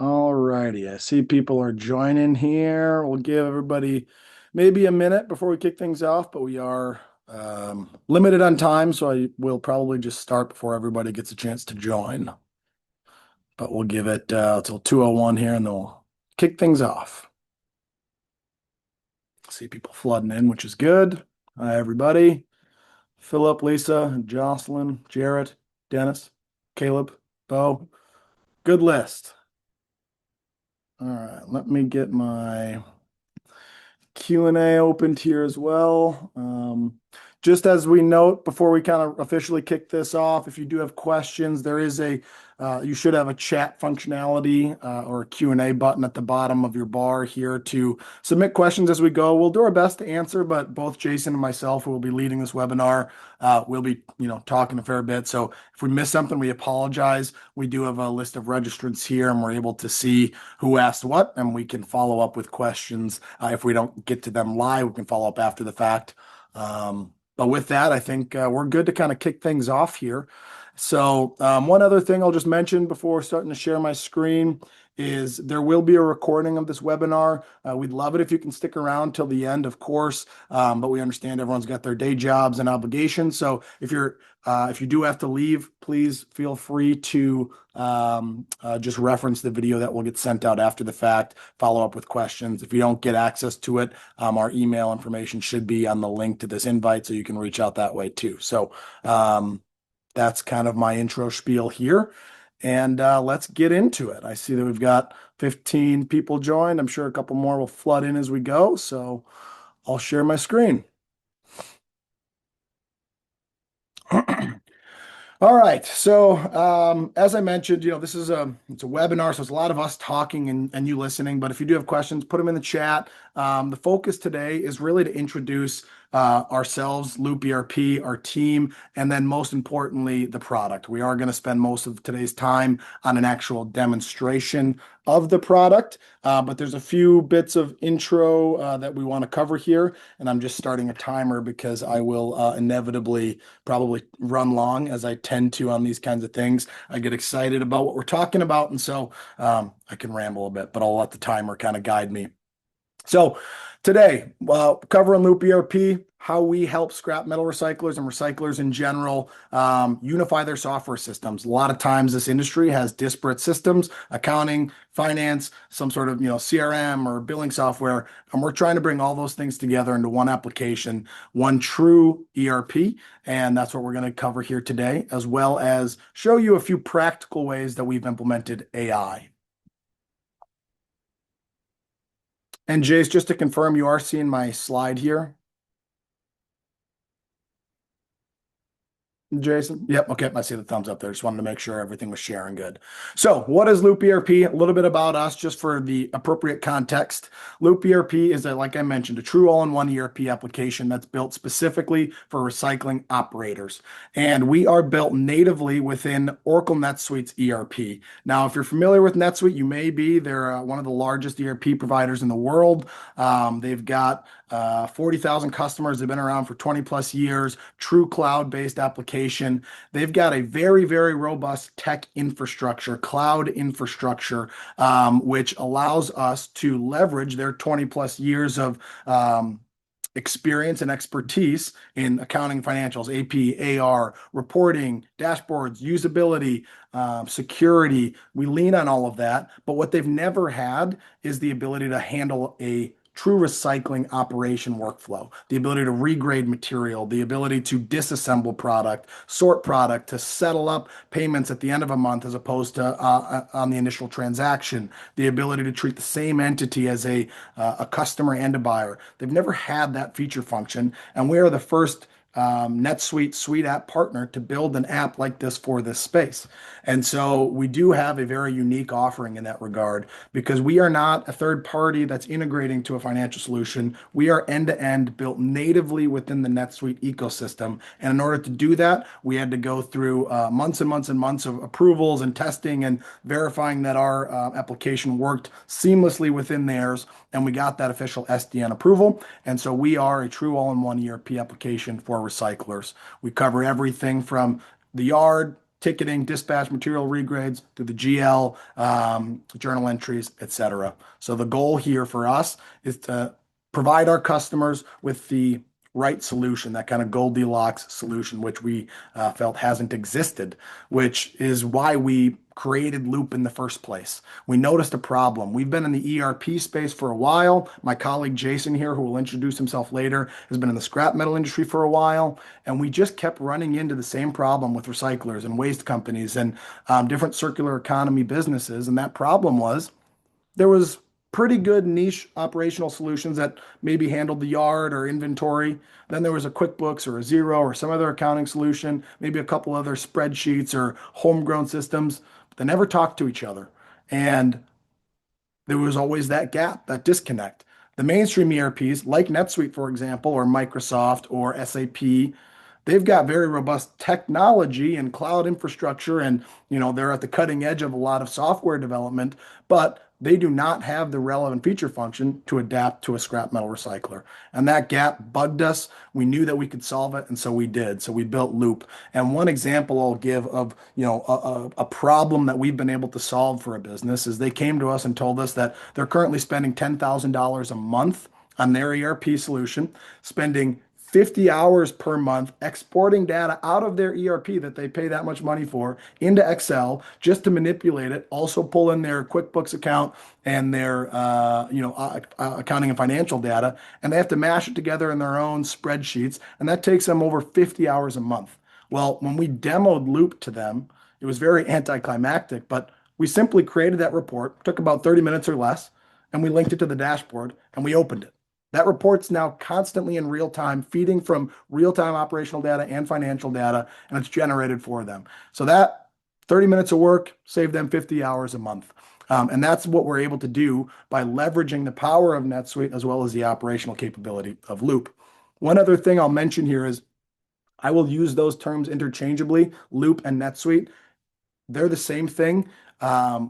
All righty. I see people are joining here. We'll give everybody maybe a minute before we kick things off, but we are limited on time, so I will probably just start before everybody gets a chance to join. But we'll give it till 2:01 here and then we'll kick things off. See people flooding in, which is good. Hi, everybody. Philip, Lisa, Jocelyn, Jarrett, Dennis, Caleb, Bo. Good list. All right, let me get my Q&A opened here as well. Just as we note before we kind of officially kick this off, if you do have questions, you should have a chat functionality or a Q&A button at the bottom of your bar here to submit questions as we go. We'll do our best to answer, but both Jason and myself who will be leading this webinar, we'll be talking a fair bit. So if we miss something, we apologize. We do have a list of registrants here, and we're able to see who asked what, and we can follow up with questions. If we don't get to them live, we can follow up after the fact. But with that, I think we're good to kind of kick things off here. So one other thing I'll just mention before starting to share my screen is there will be a recording of this webinar. We'd love it if you can stick around till the end, of course, but we understand everyone's got their day jobs and obligations. So if you do have to leave, please feel free to just reference the video that will get sent out after the fact, follow up with questions. If you don't get access to it, our email information should be on the link to this invite, so you can reach out that way too. So that's kind of my intro spiel here. And let's get into it. I see that we've got 15 people joined. I'm sure a couple more will flood in as we go. So I'll share my screen. All right. So as I mentioned, this is it's a webinar, so it's a lot of us talking and you listening. But if you do have questions, put them in the chat. The focus today is really to introduce ourselves, Loop ERP, our team, and then most importantly, the product. We are going to spend most of today's time on an actual demonstration of the product, but there's a few bits of intro that we want to cover here, and I'm just starting a timer because I will inevitably probably run long as I tend to on these kinds of things. I get excited about what we're talking about, and so I can ramble a bit, but I'll let the timer kind of guide me. So today, covering Loop ERP, how we help scrap metal recyclers and recyclers in general unify their software systems. A lot of times this industry has disparate systems, accounting, finance, some sort of CRM or billing software, and we're trying to bring all those things together into one application, one true ERP, and that's what we're going to cover here today, as well as show you a few practical ways that we've implemented AI. And Jace, just to confirm, you are seeing my slide here. Jason? Yep. Okay. I see the thumbs up there. Just wanted to make sure everything was sharing good. So what is Loop ERP? A little bit about us just for the appropriate context. Loop ERP is, like I mentioned, a true all-in-one ERP application that's built specifically for recycling operators. And we are built natively within Oracle NetSuite's ERP. Now, if you're familiar with NetSuite, you may be. They're one of the largest ERP providers in the world. They've got 40,000 customers. They've been around for 20 plus years, true cloud-based application. They've got a very, very robust tech infrastructure, cloud infrastructure, which allows us to leverage their 20 plus years of experience and expertise in accounting, financials, AP, AR, reporting, dashboards, usability, security. We lean on all of that, but what they've never had is the ability to handle a true recycling operation workflow, the ability to regrade material, the ability to disassemble product, sort product, to settle up payments at the end of a month as opposed to on the initial transaction, the ability to treat the same entity as a customer and a buyer. They've never had that feature function, and we are the first NetSuite Suite App partner to build an app like this for this space. And so we do have a very unique offering in that regard because we are not a third party that's integrating to a financial solution. We are end-to-end built natively within the NetSuite ecosystem. And in order to do that, we had to go through months and months and months of approvals and testing and verifying that our application worked seamlessly within theirs. And we got that official SDN approval. And so we are a true all-in-one ERP application for recyclers. We cover everything from the yard ticketing, dispatch, material regrades, through the GL, journal entries, etc. So the goal here for us is to provide our customers with the right solution, that kind of Goldilocks solution, which we felt hasn't existed, which is why we created Loop in the first place. We noticed a problem. We've been in the ERP space for a while. My colleague Jason here, who will introduce himself later, has been in the scrap metal industry for a while. And we just kept running into the same problem with recyclers and waste companies and different circular economy businesses. And that problem was there was pretty good niche operational solutions that maybe handled the yard or inventory. Then there was a QuickBooks or a Xero or some other accounting solution, maybe a couple other spreadsheets or homegrown systems, but they never talked to each other. And there was always that gap, that disconnect. The mainstream ERPs, like NetSuite, for example, or Microsoft or SAP, they've got very robust technology and cloud infrastructure, and they're at the cutting edge of a lot of software development, but they do not have the relevant feature function to adapt to a scrap metal recycler. And that gap bugged us. We knew that we could solve it, and so we did. So we built Loop. And one example I'll give of a problem that we've been able to solve for a business is they came to us and told us that they're currently spending $10,000 a month on their ERP solution, spending 50 hours per month exporting data out of their ERP that they pay that much money for into Excel just to manipulate it, also pull in their QuickBooks account and their accounting and financial data, and they have to mash it together in their own spreadsheets, and that takes them over 50 hours a month. Well, when we demoed Loop to them, it was very anticlimactic, but we simply created that report, took about 30 minutes or less, and we linked it to the dashboard and we opened it. That report's now constantly in real time, feeding from real time operational data and financial data, and it's generated for them. So that 30 minutes of work saved them 50 hours a month. And that's what we're able to do by leveraging the power of NetSuite as well as the operational capability of Loop. One other thing I'll mention here is I will use those terms interchangeably, Loop and NetSuite. They're the same thing.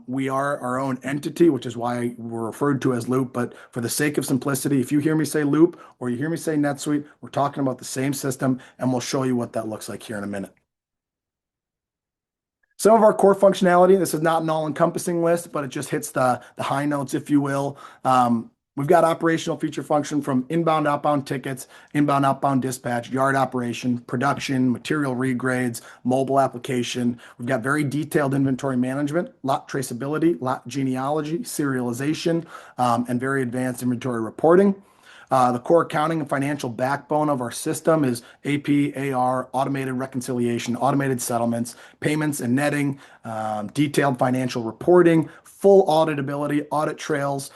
We are our own entity, which is why we're referred to as Loop. But for the sake of simplicity, if you hear me say Loop or you hear me say NetSuite, we're talking about the same system, and we'll show you what that looks like here in a minute. Some of our core functionality, this is not an all-encompassing list, but it just hits the high notes, if you will. We've got operational feature function from inbound, outbound tickets, inbound, outbound dispatch, yard operation, production, material regrades, mobile application. We've got very detailed inventory management, lot traceability, lot genealogy, serialization, and very advanced inventory reporting. The core accounting and financial backbone of our system is AP, AR, automated reconciliation, automated settlements, payments and netting, detailed financial reporting, full auditability, audit trails.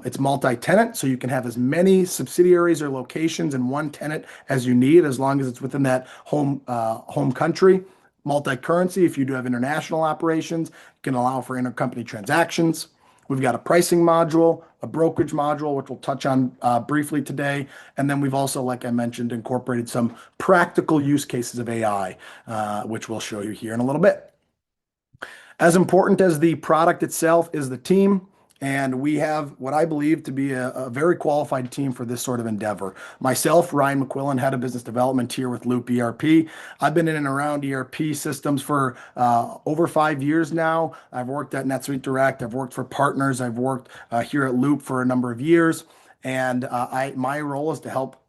It's multi-tenant, so you can have as many subsidiaries or locations in one tenant as you need, as long as it's within that home country. Multi-currency, if you do have international operations, can allow for intercompany transactions. We've got a pricing module, a brokerage module, which we'll touch on briefly today. And then we've also, like I mentioned, incorporated some practical use cases of AI, which we'll show you here in a little bit. As important as the product itself is the team. And we have what I believe to be a very qualified team for this sort of endeavor. Myself, Ryan McQuillan, head of business development here with Loop ERP. I've been in and around ERP systems for over 5 years now. I've worked at NetSuite Direct. I've worked for partners. I've worked here at Loop for a number of years. And my role is to help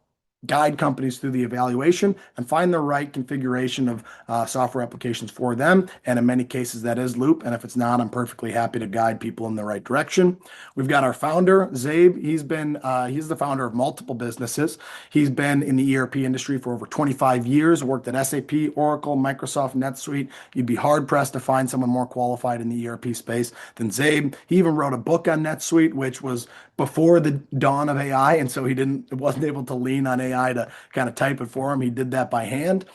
guide companies through the evaluation and find the right configuration of software applications for them. And in many cases, that is Loop. And if it's not, I'm perfectly happy to guide people in the right direction. We've got our founder, Zabe. He's the founder of multiple businesses. He's been in the ERP industry for over 25 years, worked at SAP, Oracle, Microsoft, NetSuite. You'd be hard pressed to find someone more qualified in the ERP space than Zabe. He even wrote a book on NetSuite, which was before the dawn of AI. And so he wasn't able to lean on AI to kind of type it for him. He did that by hand,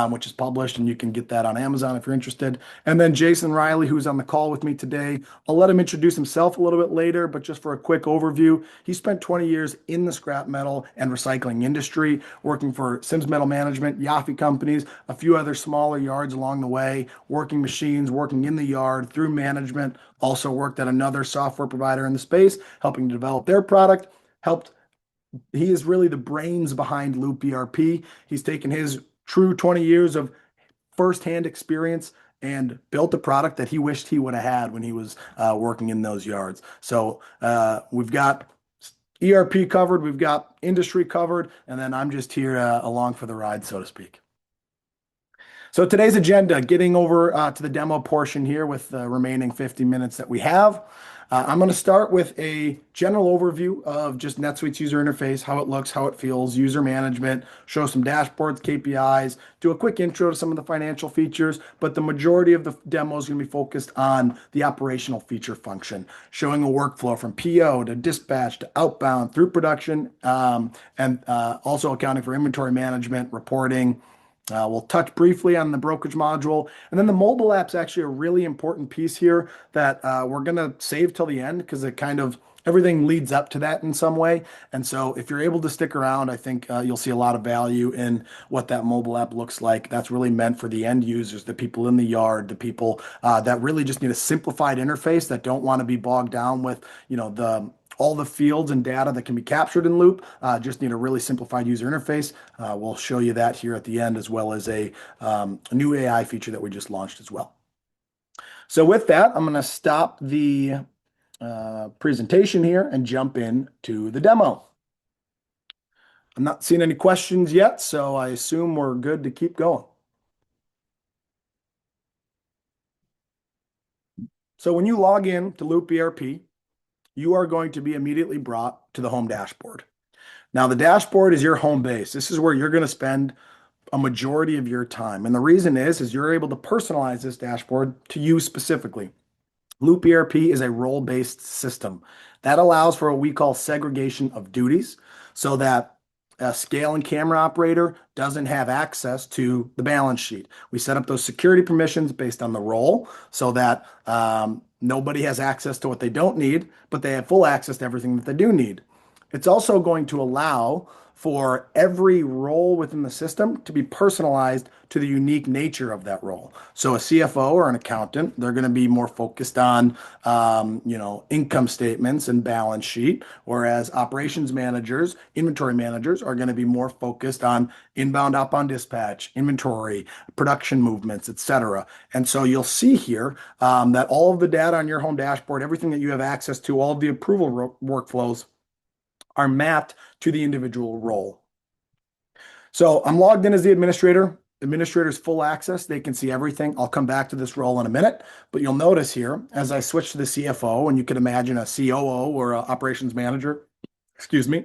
which is published, and you can get that on Amazon if you're interested. And then Jason Riley, who's on the call with me today, I'll let him introduce himself a little bit later, but just for a quick overview, he spent 20 years in the scrap metal and recycling industry, working for Sims Metal Management, Yaffe companies, a few other smaller yards along the way, working machines, working in the yard through management, also worked at another software provider in the space, helping to develop their product, he is really the brains behind Loop ERP. He's taken his true 20 years of firsthand experience and built a product that he wished he would have had when he was working in those yards. So we've got ERP covered, we've got industry covered, and then I'm just here along for the ride, so to speak. So today's agenda, getting over to the demo portion here with the remaining 50 minutes that we have. I'm going to start with a general overview of just NetSuite's user interface, how it looks, how it feels, user management, show some dashboards, KPIs, do a quick intro to some of the financial features, but the majority of the demo is going to be focused on the operational feature function, showing a workflow from PO to dispatch to outbound through production, and also accounting for inventory management, reporting. We'll touch briefly on the brokerage module. And then the mobile app's actually a really important piece here that we're going to save till the end because it kind of everything leads up to that in some way. And so if you're able to stick around, I think you'll see a lot of value in what that mobile app looks like. That's really meant for the end users, the people in the yard, the people that really just need a simplified interface that don't want to be bogged down with, all the fields and data that can be captured in Loop, just need a really simplified user interface. We'll show you that here at the end, as well as a new AI feature that we just launched as well. So with that, I'm going to stop the presentation here and jump in to the demo. I'm not seeing any questions yet, so I assume we're good to keep going. So when you log in to Loop ERP, you are going to be immediately brought to the home dashboard. Now, the dashboard is your home base. This is where you're going to spend a majority of your time. And the reason is you're able to personalize this dashboard to you specifically. Loop ERP is a role-based system that allows for what we call segregation of duties so that a scale and camera operator doesn't have access to the balance sheet. We set up those security permissions based on the role so that nobody has access to what they don't need, but they have full access to everything that they do need. It's also going to allow for every role within the system to be personalized to the unique nature of that role. So a CFO or an accountant, they're going to be more focused on, income statements and balance sheet, whereas operations managers, inventory managers are going to be more focused on inbound, outbound dispatch, inventory, production movements, etc. And so you'll see here that all of the data on your home dashboard, everything that you have access to, all of the approval workflows are mapped to the individual role. So I'm logged in as the administrator. Administrators full access. They can see everything. I'll come back to this role in a minute, but you'll notice here as I switch to the CFO, and you could imagine a COO or an operations manager,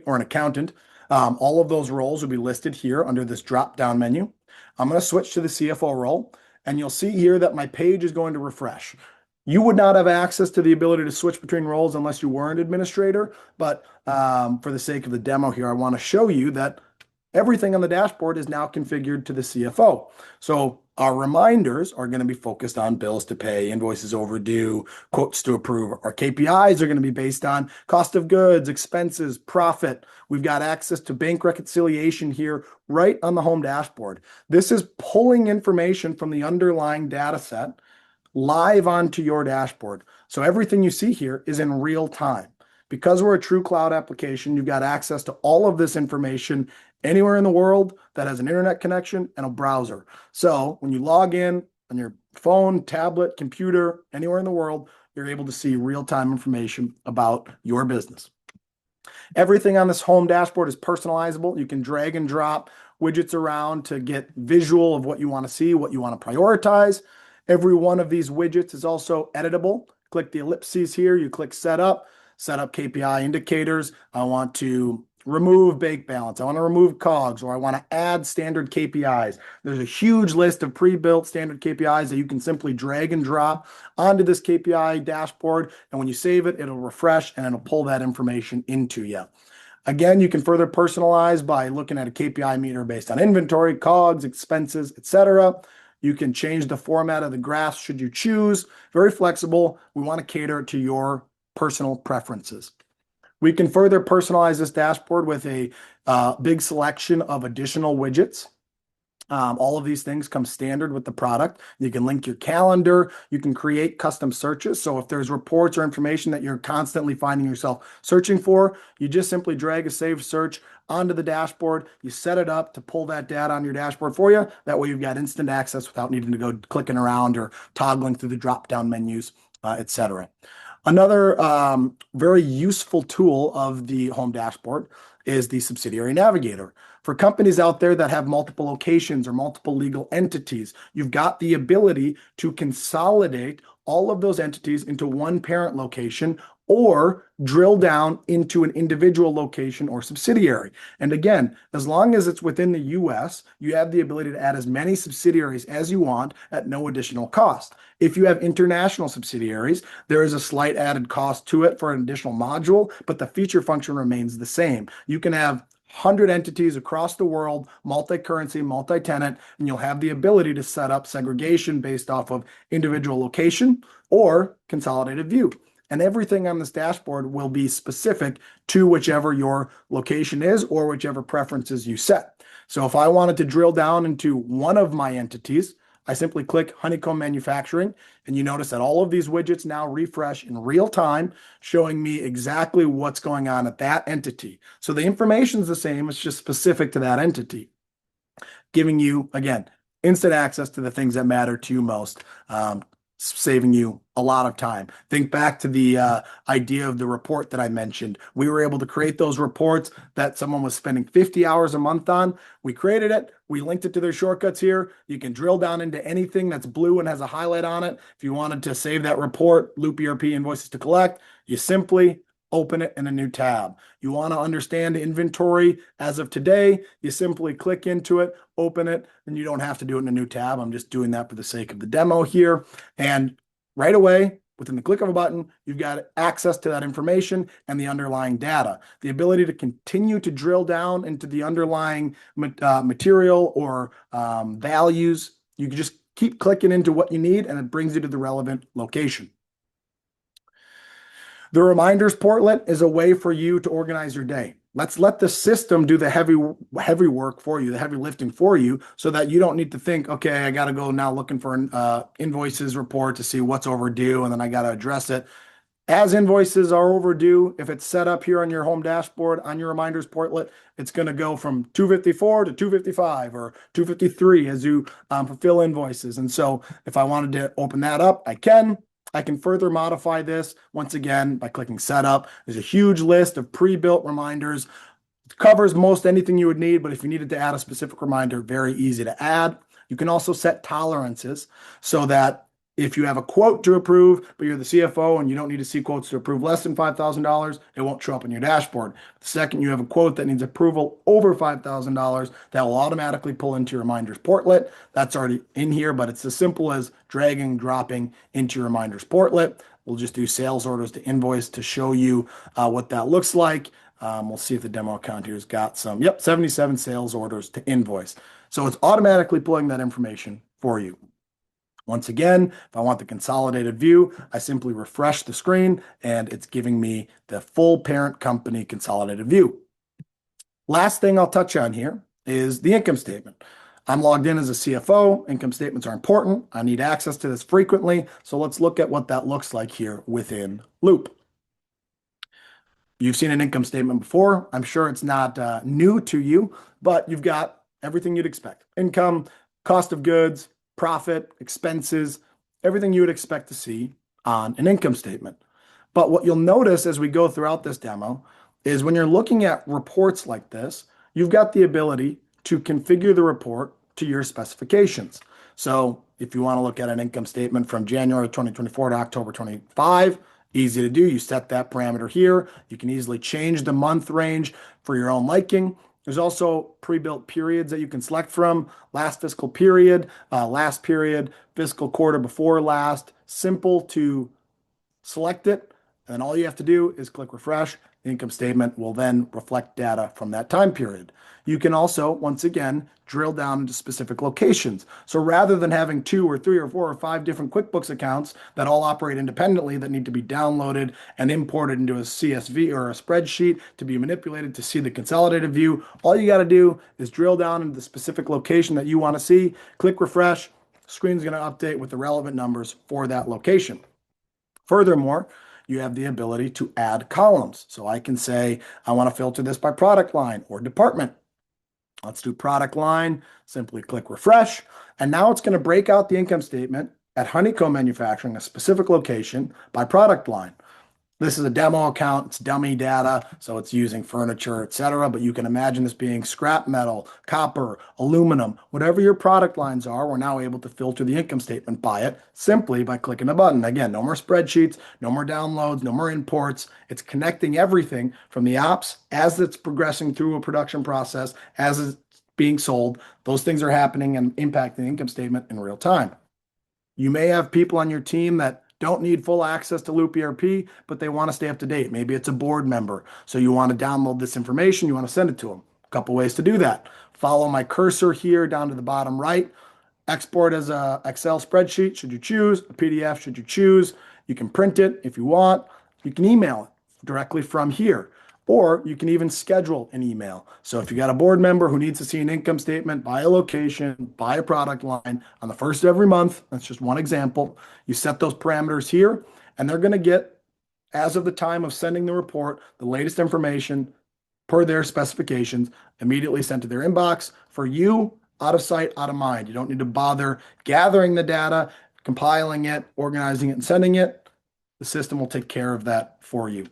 or an accountant. All of those roles will be listed here under this drop-down menu. I'm going to switch to the CFO role, and you'll see here that my page is going to refresh. You would not have access to the ability to switch between roles unless you were an administrator, but for the sake of the demo here, I want to show you that everything on the dashboard is now configured to the CFO. So our reminders are going to be focused on bills to pay, invoices overdue, quotes to approve. Our KPIs are going to be based on cost of goods, expenses, profit. We've got access to bank reconciliation here right on the home dashboard. This is pulling information from the underlying data set live onto your dashboard. So everything you see here is in real time. Because we're a true cloud application, you've got access to all of this information anywhere in the world that has an internet connection and a browser. So when you log in on your phone, tablet, computer, anywhere in the world, you're able to see real-time information about your business. Everything on this home dashboard is personalizable. You can drag and drop widgets around to get visual of what you want to see, what you want to prioritize. Every one of these widgets is also editable. Click the ellipses here. You click set up KPI indicators. I want to remove bank balance. I want to remove COGS, or I want to add standard KPIs. There's a huge list of pre-built standard KPIs that you can simply drag and drop onto this KPI dashboard. And when you save it, it'll refresh and it'll pull that information into you. Again, you can further personalize by looking at a KPI meter based on inventory, COGS, expenses, etc. You can change the format of the graphs should you choose. Very flexible. We want to cater to your personal preferences. We can further personalize this dashboard with a big selection of additional widgets. All of these things come standard with the product. You can link your calendar. You can create custom searches. So if there's reports or information that you're constantly finding yourself searching for, you just simply drag a saved search onto the dashboard. You set it up to pull that data on your dashboard for you. That way you've got instant access without needing to go clicking around or toggling through the drop-down menus, etc. Another very useful tool of the home dashboard is the subsidiary navigator. For companies out there that have multiple locations or multiple legal entities, you've got the ability to consolidate all of those entities into one parent location or drill down into an individual location or subsidiary. And again, as long as it's within the US, you have the ability to add as many subsidiaries as you want at no additional cost. If you have international subsidiaries, there is a slight added cost to it for an additional module, but the feature function remains the same. You can have 100 entities across the world, multi-currency, multi-tenant, and you'll have the ability to set up segregation based off of individual location or consolidated view. And everything on this dashboard will be specific to whichever your location is or whichever preferences you set. So if I wanted to drill down into one of my entities, I simply click Honeycomb Manufacturing, and you notice that all of these widgets now refresh in real time, showing me exactly what's going on at that entity. So the information is the same, it's just specific to that entity, giving you, again, instant access to the things that matter to you most, saving you a lot of time. Think back to the idea of the report that I mentioned. We were able to create those reports that someone was spending 50 hours a month on. We created it. We linked it to their shortcuts here. You can drill down into anything that's blue and has a highlight on it. If you wanted to save that report, Loop ERP invoices to collect, you simply open it in a new tab. You want to understand inventory as of today, you simply click into it, open it, and you don't have to do it in a new tab. I'm just doing that for the sake of the demo here. And right away, within the click of a button, you've got access to that information and the underlying data. The ability to continue to drill down into the underlying material or values, you can just keep clicking into what you need and it brings you to the relevant location. The reminders portlet is a way for you to organize your day. Let's let the system do the heavy work for you, the heavy lifting for you, so that you don't need to think, okay, I got to go now looking for an invoices report to see what's overdue, and then I got to address it. As invoices are overdue, if it's set up here on your home dashboard, on your reminders portlet, it's going to go from 254 to 255 or 253 as you fulfill invoices. And so if I wanted to open that up, I can. I can further modify this once again by clicking setup. There's a huge list of pre-built reminders. It covers most anything you would need, but if you needed to add a specific reminder, very easy to add. You can also set tolerances so that if you have a quote to approve, but you're the CFO and you don't need to see quotes to approve less than $5,000, it won't show up in your dashboard. The second you have a quote that needs approval over $5,000, that will automatically pull into your reminders portlet. That's already in here, but it's as simple as dragging, dropping into your reminders portlet. We'll just do sales orders to invoice to show you what that looks like. We'll see if the demo account here has got some. Yep, 77 sales orders to invoice. So it's automatically pulling that information for you. Once again, if I want the consolidated view, I simply refresh the screen and it's giving me the full parent company consolidated view. Last thing I'll touch on here is the income statement. I'm logged in as a CFO. Income statements are important. I need access to this frequently. So let's look at what that looks like here within Loop. You've seen an income statement before. I'm sure it's not new to you, but you've got everything you'd expect. Income, cost of goods, profit, expenses, everything you would expect to see on an income statement. But what you'll notice as we go throughout this demo is when you're looking at reports like this, you've got the ability to configure the report to your specifications. So if you want to look at an income statement from January 2024 to October 25, easy to do. You set that parameter here. You can easily change the month range for your own liking. There's also pre-built periods that you can select from. Last fiscal period, last period, fiscal quarter before last. Simple to select it. And then all you have to do is click refresh. The income statement will then reflect data from that time period. You can also, once again, drill down into specific locations. So rather than having 2 or 3 or 4 or 5 different QuickBooks accounts that all operate independently that need to be downloaded and imported into a CSV or a spreadsheet to be manipulated to see the consolidated view, all you got to do is drill down into the specific location that you want to see, click refresh, screen's going to update with the relevant numbers for that location. Furthermore, you have the ability to add columns. So I can say, I want to filter this by product line or department. Let's do product line, simply click refresh. And now it's going to break out the income statement at Honeycomb Manufacturing, a specific location by product line. This is a demo account. It's dummy data, so it's using furniture, etc. But you can imagine this being scrap metal, copper, aluminum, whatever your product lines are. We're now able to filter the income statement by it simply by clicking a button. Again, no more spreadsheets, no more downloads, no more imports. It's connecting everything from the ops as it's progressing through a production process, as it's being sold. Those things are happening and impacting the income statement in real time. You may have people on your team that don't need full access to Loop ERP, but they want to stay up to date. Maybe it's a board member. So you want to download this information, you want to send it to them. A couple ways to do that. Follow my cursor here down to the bottom right. Export as a Excel spreadsheet, should you choose, a PDF, should you choose. You can print it if you want. You can email it directly from here. Or you can even schedule an email. So if you got a board member who needs to see an income statement by a location, by a product line on the first of every month, that's just one example. You set those parameters here, and they're going to get, as of the time of sending the report, the latest information per their specifications immediately sent to their inbox. For you, out of sight, out of mind. You don't need to bother gathering the data, compiling it, organizing it, and sending it. The system will take care of that for you.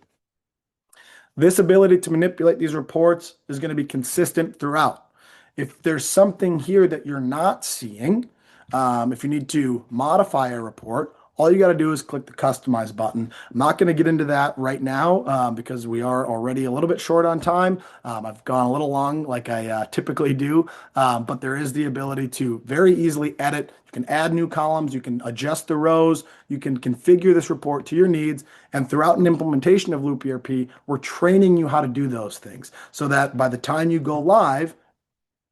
This ability to manipulate these reports is going to be consistent throughout. If there's something here that you're not seeing, if you need to modify a report, all you got to do is click the customize button. I'm not going to get into that right now because we are already a little bit short on time. I've gone a little long like I typically do, but there is the ability to very easily edit. You can add new columns, you can adjust the rows, you can configure this report to your needs. And throughout an implementation of Loop ERP, we're training you how to do those things so that by the time you go live,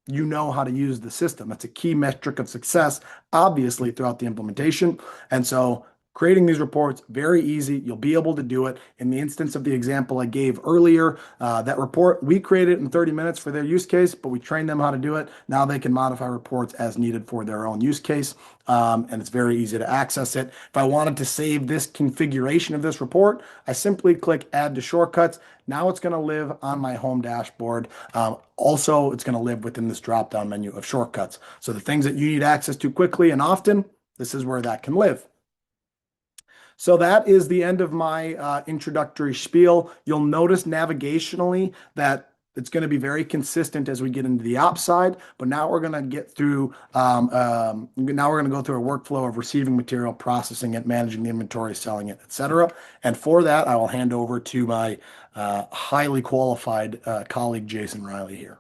you know how to use the system. That's a key metric of success, obviously, throughout the implementation. And so creating these reports, very easy. You'll be able to do it. In the instance of the example I gave earlier, that report, we created it in 30 minutes for their use case, but we trained them how to do it. Now they can modify reports as needed for their own use case. And it's very easy to access it. If I wanted to save this configuration of this report, I simply click add to shortcuts. Now it's going to live on my home dashboard. Also, it's going to live within this drop-down menu of shortcuts. So the things that you need access to quickly and often, this is where that can live. So that is the end of my introductory spiel. You'll notice navigationally that it's going to be very consistent as we get into the ops side, but now we're going to get through, now we're going to go through a workflow of receiving material, processing it, managing the inventory, selling it, etc. And for that, I will hand over to my highly qualified colleague, Jason Riley here.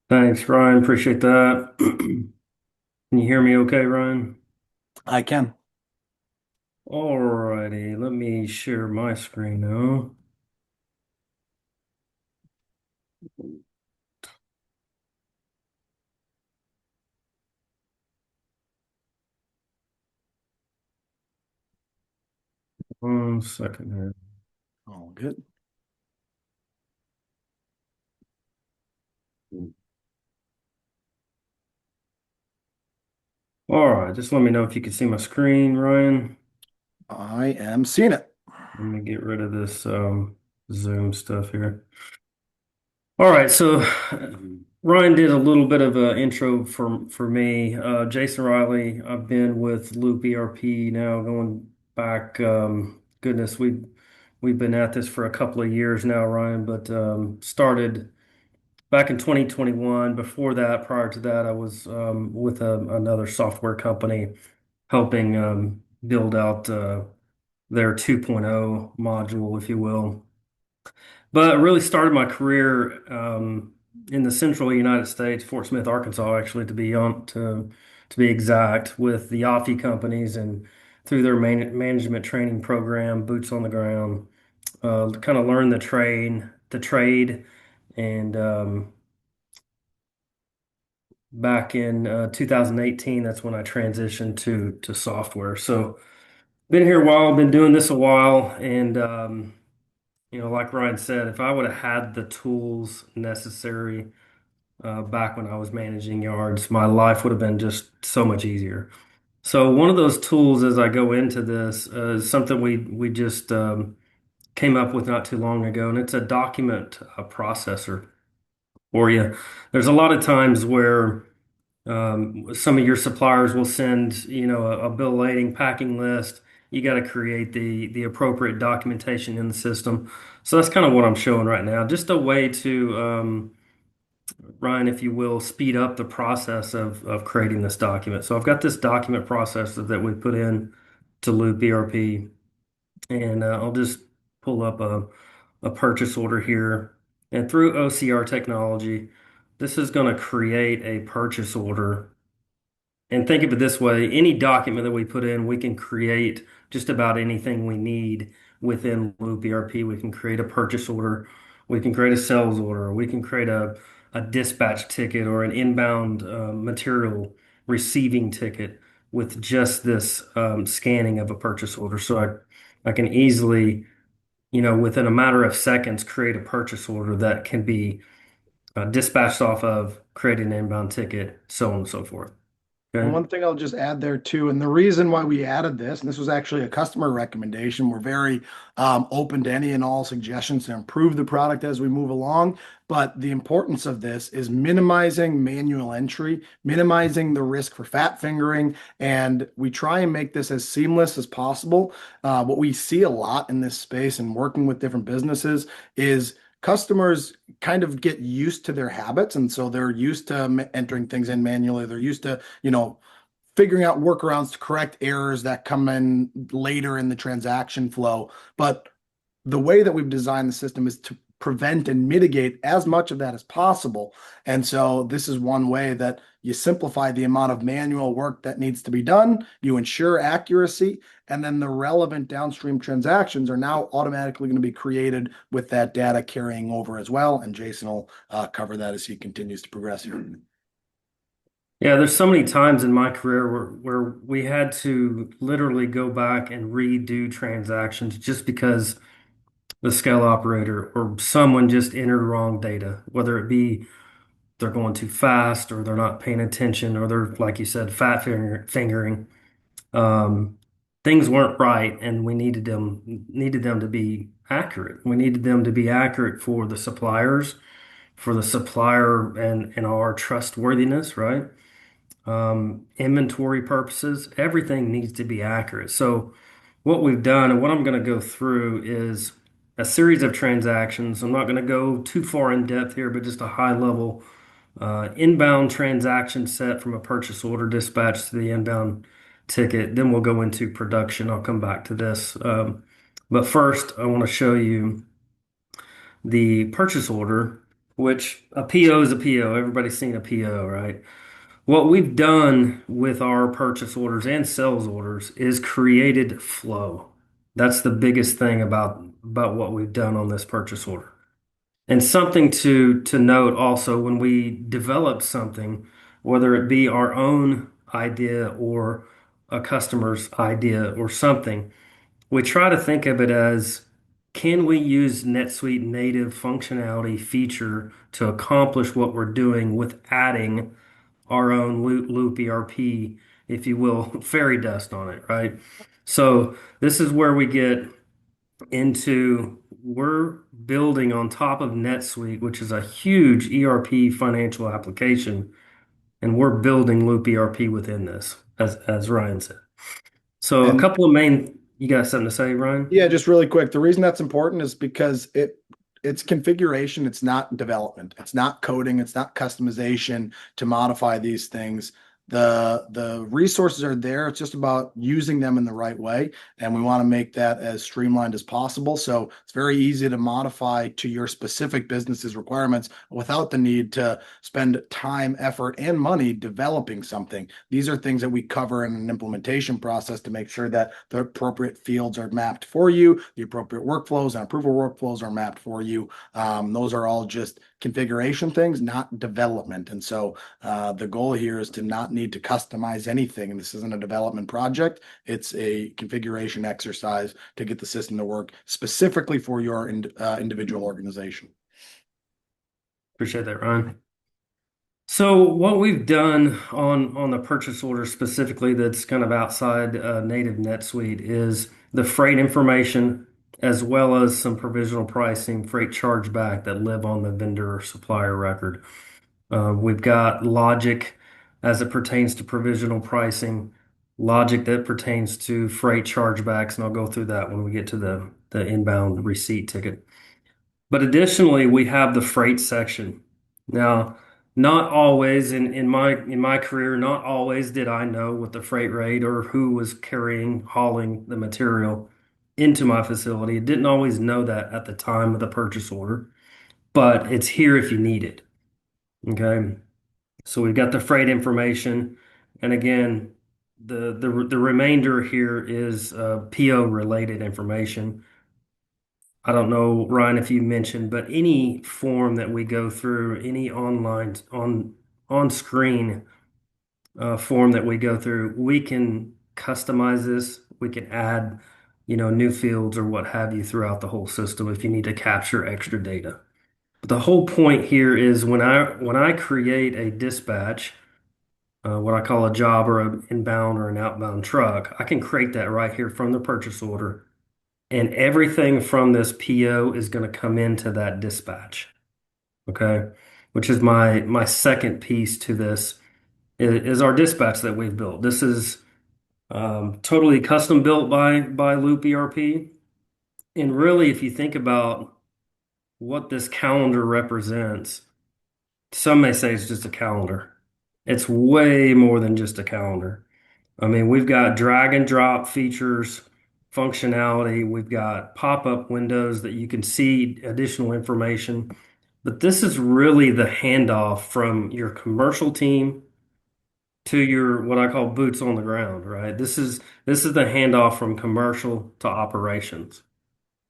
Thanks, Ryan. Appreciate that. Can you hear me okay, Ryan? I can. Alrighty, let me share my screen now. One second here. All good. All right, just let me know if you can see my screen, Ryan. I am seeing it. Let me get rid of this Zoom stuff here. All right, so Ryan did a little bit of an intro for me. Jason Riley, I've been with Loop ERP now going back. Goodness, we've been at this for a couple of years now, Ryan. But started back in 2021. Before that, prior to that, I was with another software company helping build out their 2.0 module, if you will. But I really started my career in the central United States, Fort Smith, Arkansas, actually, to be exact, with the Afi companies and through their management training program, boots on the ground, kind of learn the trade, and back in 2018, that's when I transitioned to software. So been here a while, been doing this a while, and like Ryan said, if I would have had the tools necessary back when I was managing yards, my life would have been just so much easier. So one of those tools as I go into this is something we just came up with not too long ago, and it's a document processor for you. There's a lot of times where some of your suppliers will send, a bill of lading packing list. You got to create the appropriate documentation in the system. So that's kind of what I'm showing right now. Just a way to, Ryan, if you will, speed up the process of creating this document. So I've got this document processor that we put in to Loop ERP, and I'll just pull up a purchase order here. And through OCR technology, this is going to create a purchase order. And think of it this way, any document that we put in, we can create just about anything we need within Loop ERP. We can create a purchase order, we can create a sales order, we can create a dispatch ticket or an inbound material receiving ticket with just this scanning of a purchase order. So I can easily, within a matter of seconds, create a purchase order that can be dispatched off of, create an inbound ticket, so on and so forth. And Okay. one thing I'll just add there too, and the reason why we added this, and this was actually a customer recommendation, we're very open to any and all suggestions to improve the product as we move along. But the importance of this is minimizing manual entry, minimizing the risk for fat fingering, and we try and make this as seamless as possible. What we see a lot in this space and working with different businesses is customers kind of get used to their habits, and so they're used to entering things in manually. They're used to, figuring out workarounds to correct errors that come in later in the transaction flow. But the way that we've designed the system is to prevent and mitigate as much of that as possible. And so this is one way that you simplify the amount of manual work that needs to be done, you ensure accuracy, and then the relevant downstream transactions are now automatically going to be created with that data carrying over as well. And Jason will cover that as he continues to progress here. Yeah, there's so many times in my career where we had to literally go back and redo transactions just because the scale operator or someone just entered wrong data, whether it be they're going too fast or they're not paying attention or they're, like you said, fingering. Um, Things weren't right, and we needed them to be accurate. We needed them to be accurate for the suppliers, for the supplier and our trustworthiness, right? Inventory purposes, everything needs to be accurate. So what we've done and what I'm going to go through is a series of transactions. I'm not going to go too far in depth here, but just a high level inbound transaction set from a purchase order dispatch to the inbound ticket. Then we'll go into production. I'll come back to this. But first, I want to show you the purchase order, which a PO is a PO. Everybody's seen a PO, right? What we've done with our purchase orders and sales orders is created flow. That's the biggest thing about what we've done on this purchase order. And something to note also when we develop something, whether it be our own idea or a customer's idea or something, we try to think of it as can we use NetSuite native functionality feature to accomplish what we're doing with adding our own Loop ERP, if you will, fairy dust on it, right? So this is where we get into we're building on top of NetSuite, which is a huge ERP financial application, and we're building Loop ERP within this, as Ryan said. So a And couple of main, you got something to say, Ryan? yeah, just really quick. The reason that's important is because it's configuration, it's not development. It's not coding, it's not customization to modify these things. The resources are there. It's just about using them in the right way. And we want to make that as streamlined as possible. So it's very easy to modify to your specific business's requirements without the need to spend time, effort, and money developing something. These are things that we cover in an implementation process to make sure that the appropriate fields are mapped for you, the appropriate workflows and approval workflows are mapped for you. Those are all just configuration things, not development. And so the goal here is to not need to customize anything. And this isn't a development project. It's a configuration exercise to get the system to work specifically for your individual organization. Appreciate that, Ryan. So what we've done on the purchase order specifically that's kind of outside native NetSuite is the freight information as well as some provisional pricing, freight chargeback that live on the vendor or supplier record. We've got logic as it pertains to provisional pricing, logic that pertains to freight chargebacks, and I'll go through that when we get to the inbound receipt ticket. But additionally, we have the freight section. Now, not always in my career, not always did I know what the freight rate or who was carrying, hauling the material into my facility. I didn't always know that at the time of the purchase order, but it's here if you need it. Okay. So we've got the freight information, and again, the remainder here is PO related information. I don't know, Ryan, if you mentioned, but any form that we go through, any online on screen form that we go through, we can customize this. We can add, new fields or what have you throughout the whole system if you need to capture extra data. But the whole point here is when I create a dispatch, what I call a job or an inbound or an outbound truck, I can create that right here from the purchase order. And everything from this PO is going to come into that dispatch. Okay. Which is my second piece to this is our dispatch that we've built. This is totally custom built by Loop ERP. And really, if you think about what this calendar represents, some may say it's just a calendar. It's way more than just a calendar. I mean, we've got drag and drop features, functionality. We've got pop-up windows that you can see additional information. But this is really the handoff from your commercial team to your what I call boots on the ground, right? This is the handoff from commercial to operations.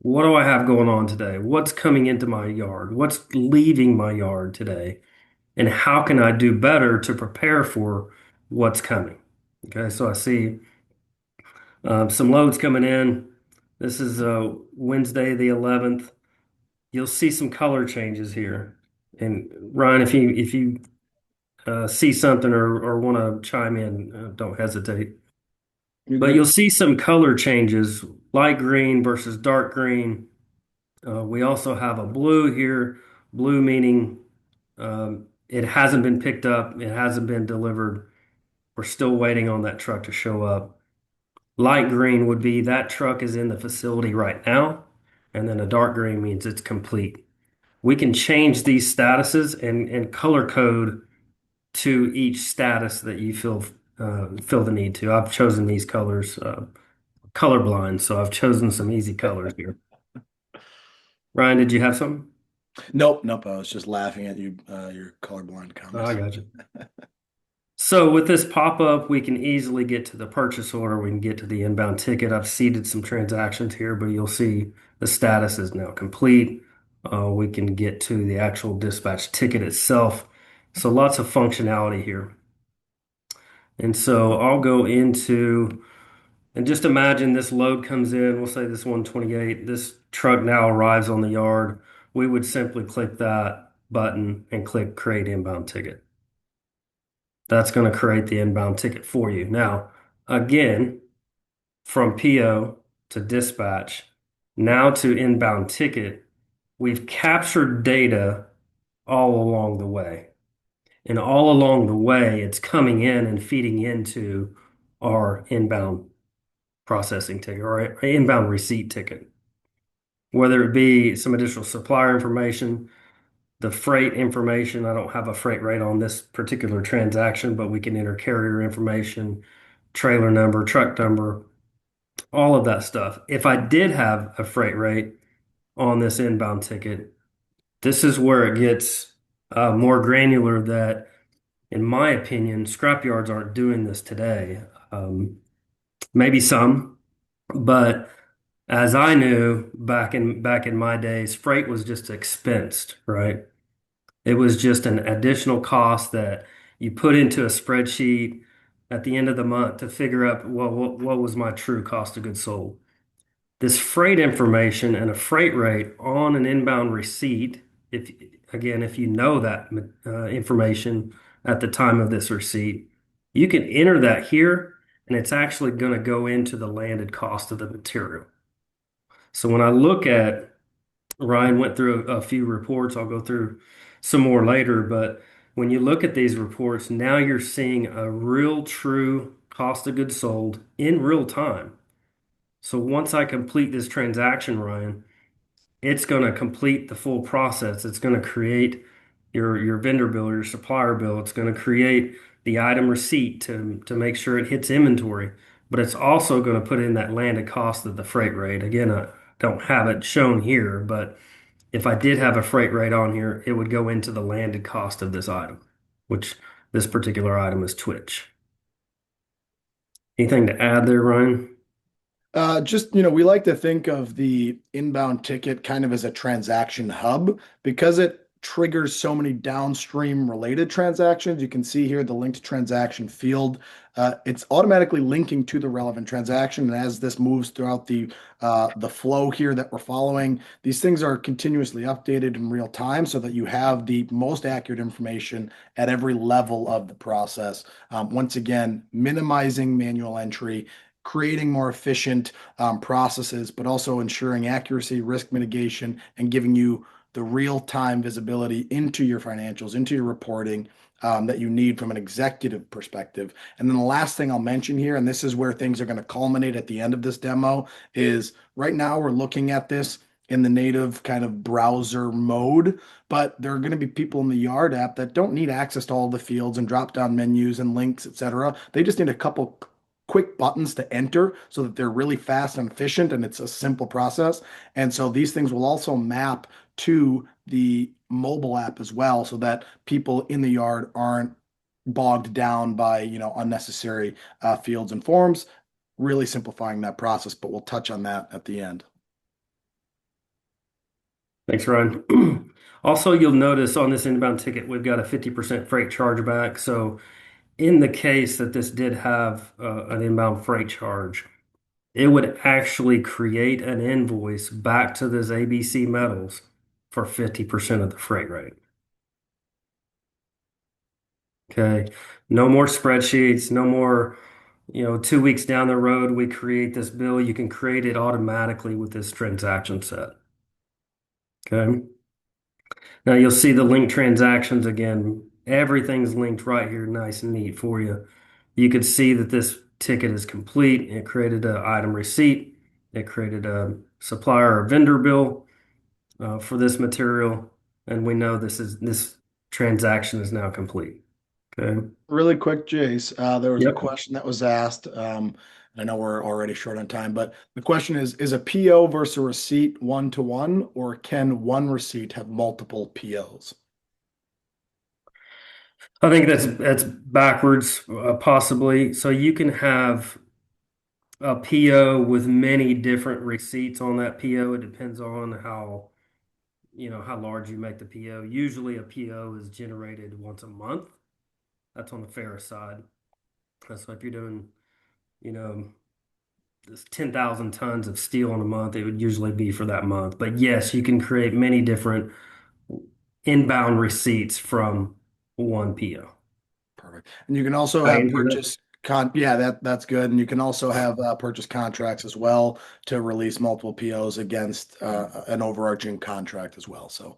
What do I have going on today? What's coming into my yard? What's leaving my yard today? And how can I do better to prepare for what's coming? Okay, so I see some loads coming in. This is Wednesday the 11th. You'll see some color changes here. And Ryan, if you see something or want to chime in, don't hesitate. You're But good. you'll see some color changes, light green versus dark green. We also have a blue here, blue meaning it hasn't been picked up, it hasn't been delivered. We're still waiting on that truck to show up. Light green would be that truck is in the facility right now, and then a dark green means it's complete. We can change these statuses and color code to each status that you feel the need to. I've chosen these colors colorblind, so I've chosen some easy colors here. Ryan, did you have something? Nope, nope. I was just laughing at you, your colorblind Oh, I comments. got you. So with this pop-up, we can easily get to the purchase order. We can get to the inbound ticket. I've seeded some transactions here, but you'll see the status is now complete. We can get to the actual dispatch ticket itself. So lots of functionality here. And so I'll go into, and just imagine this load comes in. We'll say this 128. This truck now arrives on the yard. We would simply click that button and click create inbound ticket. That's going to create the inbound ticket for you. Now, again, from PO to dispatch, now to inbound ticket, we've captured data all along the way. And all along the way, it's coming in and feeding into our inbound processing ticket or inbound receipt ticket, whether it be some additional supplier information, the freight information. I don't have a freight rate on this particular transaction, but we can enter carrier information, trailer number, truck number, all of that stuff. If I did have a freight rate on this inbound ticket, this is where it gets more granular that, in my opinion, scrapyards aren't doing this today. Maybe some, but as I knew back in my days, freight was just expensed, right? It was just an additional cost that you put into a spreadsheet at the end of the month to figure out, well, what was my true cost of goods sold. This freight information and a freight rate on an inbound receipt, if again, if you know that information, at the time of this receipt. You can enter that here, and it's actually going to go into the landed cost of the material. So when I look at, Ryan went through a few reports, I'll go through some more later, but when you look at these reports, now you're seeing a real true cost of goods sold in real time. So once I complete this transaction, Ryan, it's going to complete the full process. It's going to create your vendor bill, your supplier bill. It's going to create the item receipt to make sure it hits inventory. But it's also going to put in that landed cost of the freight rate. Again, I don't have it shown here, but if I did have a freight rate on here, it would go into the landed cost of this item, which this particular item is Twitch. Anything to add there, Ryan? Just, we like to think of the inbound ticket kind of as a transaction hub because it triggers so many downstream related transactions. You can see here the linked transaction field. It's automatically linking to the relevant transaction. And as this moves throughout the flow here that we're following, these things are continuously updated in real time so that you have the most accurate information at every level of the process. Once again, minimizing manual entry, creating more efficient processes, but also ensuring accuracy, risk mitigation, and giving you the real-time visibility into your financials, into your reporting that you need from an executive perspective. And then the last thing I'll mention here, and this is where things are going to culminate at the end of this demo, is right now we're looking at this in the native kind of browser mode, but there are going to be people in the Yard app that don't need access to all the fields and drop-down menus and links, etc. They just need a couple quick buttons to enter so that they're really fast and efficient and it's a simple process. And so these things will also map to the mobile app as well so that people in the Yard aren't bogged down by, unnecessary fields and forms, really simplifying that process, but we'll touch on that at the end. Thanks, Ryan. Also, you'll notice on this inbound ticket, we've got a 50% freight chargeback. So in the case that this did have an inbound freight charge, it would actually create an invoice back to this ABC Metals for 50% of the freight rate. Okay. No more spreadsheets, no more, 2 weeks down the road, we create this bill. You can create it automatically with this transaction set. Okay. Now you'll see the linked transactions again. Everything's linked right here, nice and neat for you. You could see that this ticket is complete. It created an item receipt. It created a supplier or vendor bill for this material, and we know this transaction is now complete. Okay. Really quick, Jace, there was a Yep. question that was asked. I know we're already short on time, but the question is a PO versus a receipt one-to-one, or can one receipt have multiple POs? I think that's backwards, possibly. So you can have a PO with many different receipts on that PO. It depends on how large you make the PO. Usually a PO is generated once a month. That's on the fair side. So if you're doing, you know, this 10,000 tons of steel in a month, it would usually be for that month. But yes, you can create many different inbound receipts from one PO. Perfect. And you can also I have answer that? yeah, that's good. And you can also have purchase contracts as well to release multiple POs against an overarching contract as well. So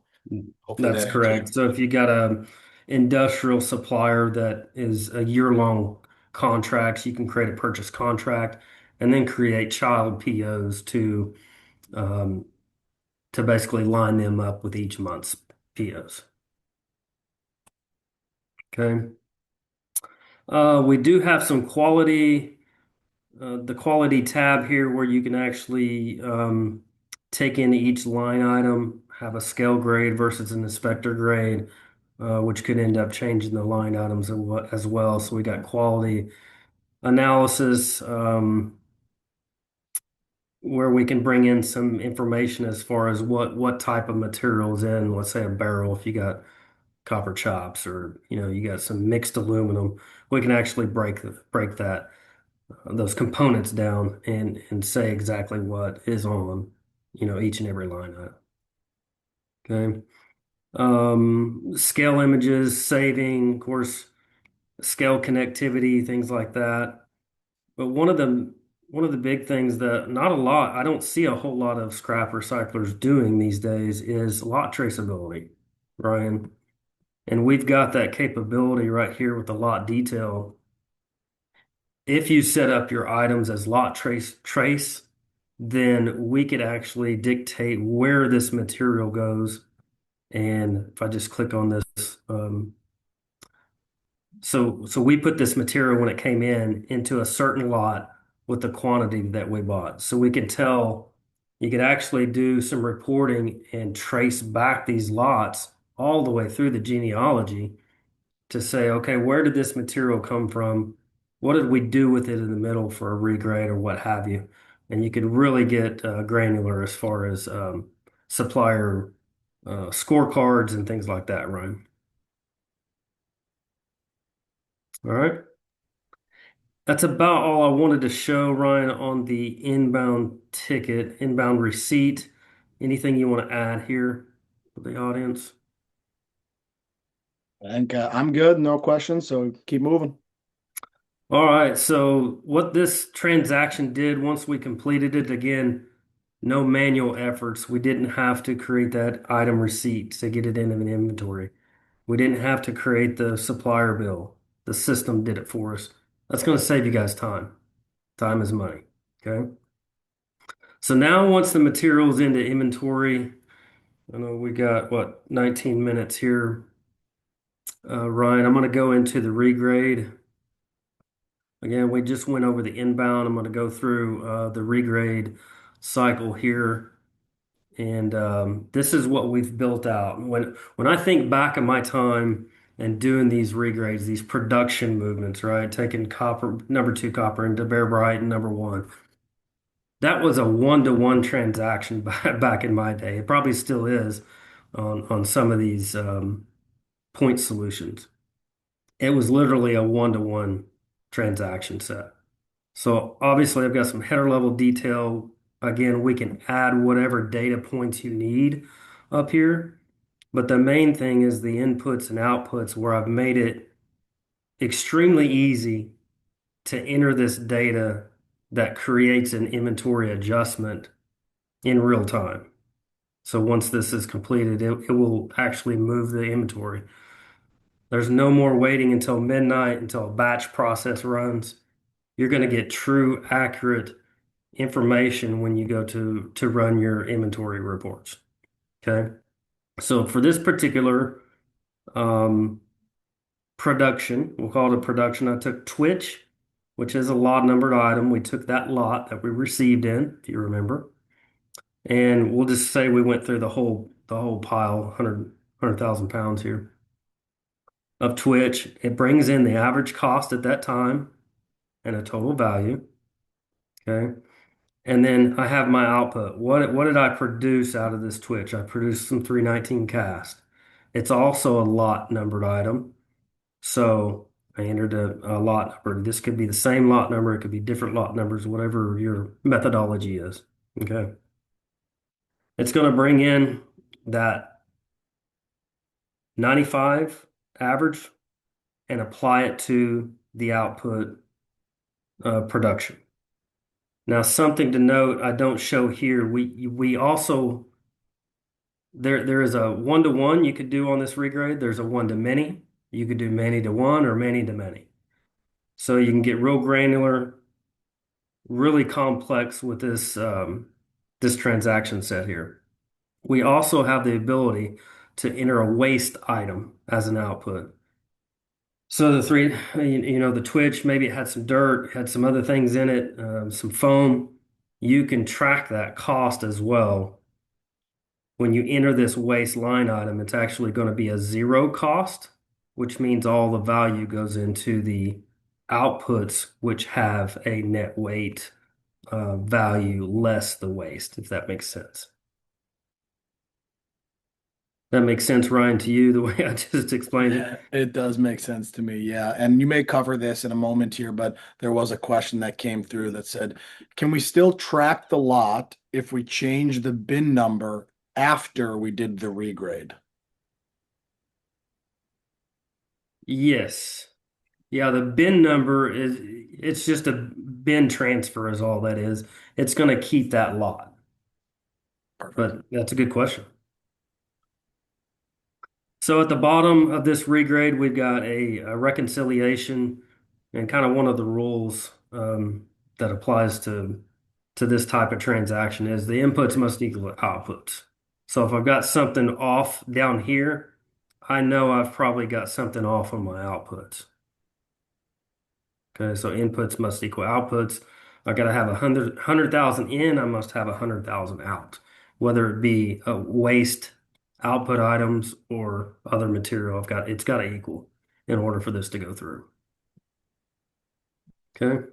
hopefully That's that answers. correct. So if you got a industrial supplier that is a year-long contracts, you can create a purchase contract and then create child POs um, to basically line them up with each month's POs. Okay. We do have some the quality tab here where you can actually take in each line item, have a scale grade versus an inspector grade, which could end up changing the line items as well. So we got quality analysis, where we can bring in some information as far as what type of material is in, let's say a barrel, if you got copper chops or you got some mixed aluminum, we can actually break that those components down and say exactly what is on each and every line item. Okay. Scale images, saving, of course, scale connectivity, things like that. But one of the big things that not a lot, I don't see a whole lot of scrap recyclers doing these days is lot traceability, Ryan. And we've got that capability right here with the lot detail. If you set up your items as lot trace, then we could actually dictate where this material goes. And if I just click on this, so we put this material when it came in into a certain lot with the quantity that we bought. So we can tell, you could actually do some reporting and trace back these lots all the way through the genealogy to say, okay, where did this material come from? What did we do with it in the middle for a regrade or what have you? And you could really get granular as far as supplier scorecards and things like that, Ryan. All right. That's about all I wanted to show, Ryan, on the inbound ticket, inbound receipt. Anything you want to add here for the audience? I think I'm good. No questions. So keep moving. All right, so what this transaction did once we completed it, again, no manual efforts. We didn't have to create that item receipt to get it into an inventory. We didn't have to create the supplier bill. The system did it for us. That's going to save you guys time. Time is money. Okay. So now once the material's into inventory, I know we got what, 19 minutes here. Ryan, I'm going to go into the regrade. Again, we just went over the inbound. I'm going to go through the regrade cycle here. And this is what we've built out. When I think back of my time and doing these regrades, these production movements, right? Taking copper, number two copper into Bear Bright and number one. That was a one-to-one transaction back in my day. It probably still is on some of these point solutions. It was literally a one-to-one transaction set. So obviously I've got some header level detail. Again, we can add whatever data points you need up here. But the main thing is the inputs and outputs where I've made it extremely easy to enter this data that creates an inventory adjustment in real time. So once this is completed, it will actually move the inventory. There's no more waiting until midnight until a batch process runs. You're going to get true, accurate information when you go to run your inventory reports. Okay. So for this particular um, production, we'll call it a production. I took Twitch, which is a lot numbered item. We took that lot that we received in, if you remember, and we'll just say we went through the whole pile, 100,000 pounds here of Twitch. It brings in the average cost at that time and a total value. Okay. And then I have my output. What did I produce out of this Twitch? I produced some 319 cast. It's also a lot numbered item. So I entered a lot number. This could be the same lot number. It could be different lot numbers, whatever your methodology is. Okay. It's going to bring in that 95 average and apply it to the output production. Now, something to note, I don't show here. We also there is a one-to-one you could do on this regrade. There's a one-to-many. You could do many-to-one or many-to-many. So you can get real granular, really complex with this transaction set here. We also have the ability to enter a waste item as an output. So the three, the Twitch, maybe it had some dirt, had some other things in it, some foam. You can track that cost as well. When you enter this waste line item, it's actually going to be a zero cost, which means all the value goes into the outputs, which have a net weight value less the waste, if that makes sense. That makes sense, Ryan, to you, the way I just explained it? Yeah, it does make sense to me. Yeah. And you may cover this in a moment here, but there was a question that came through that said, can we still track the lot if we change the bin number after we did the regrade? Yes. Yeah, the bin number is it's just a bin transfer is all that is. It's going to keep that lot. Perfect. But that's a good question. So at the bottom of this regrade, we've got a reconciliation and kind of one of the rules that applies to this type of transaction is the inputs must equal the outputs. So if I've got something off down here, I know I've probably got something off on my outputs. Okay, so inputs must equal outputs. I got to have 100,000 in, I must have 100,000 out, whether it be waste output items or other material. It's got to equal in order for this to go through. Okay,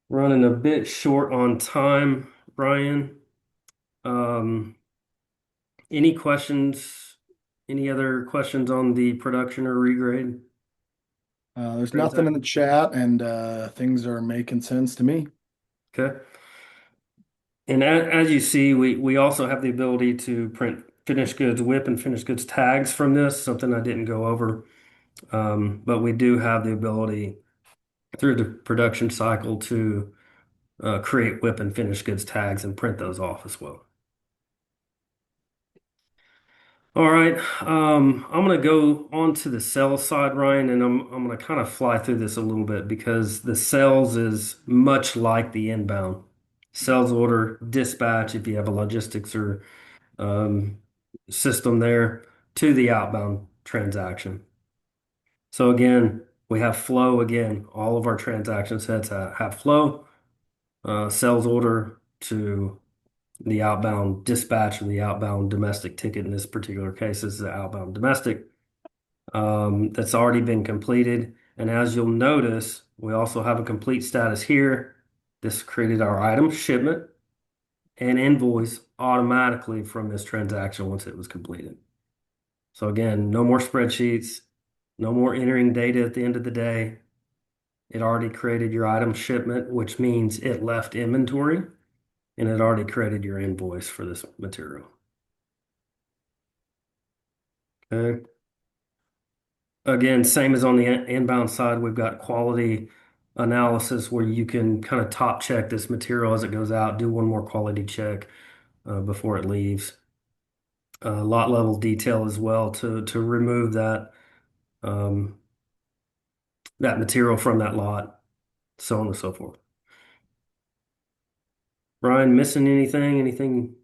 running a bit short on time, Ryan. Um, any questions? Any other questions on the production or regrade There's nothing in the transaction? chat, and things are making sense to me. Okay. And as you see, we also have the ability to print finished goods WIP and finished goods tags from this, something I didn't go over. But we do have the ability through the production cycle to create WIP and finished goods tags and print those off as well. All right, I'm going to go on to the sales side, Ryan, and I'm going to kind of fly through this a little bit because the sales is much like the inbound. Sales order, dispatch, if you have a logistics or um, system there to the outbound transaction. So again, we have flow again. All of our transaction sets have flow, sales order to the outbound dispatch and the outbound domestic ticket. In this particular case, is the outbound domestic that's already been completed. And as you'll notice, we also have a complete status here. This created our item shipment and invoice automatically from this transaction once it was completed. So again, no more spreadsheets, no more entering data at the end of the day. It already created your item shipment, which means it left inventory, and it already created your invoice for this material. Okay. Again, same as on the inbound side, we've got quality analysis where you can kind of top check this material as it goes out, do one more quality check before it leaves. Lot level detail as well to remove um, that material from that lot, so on and so forth. Ryan, missing anything? Anything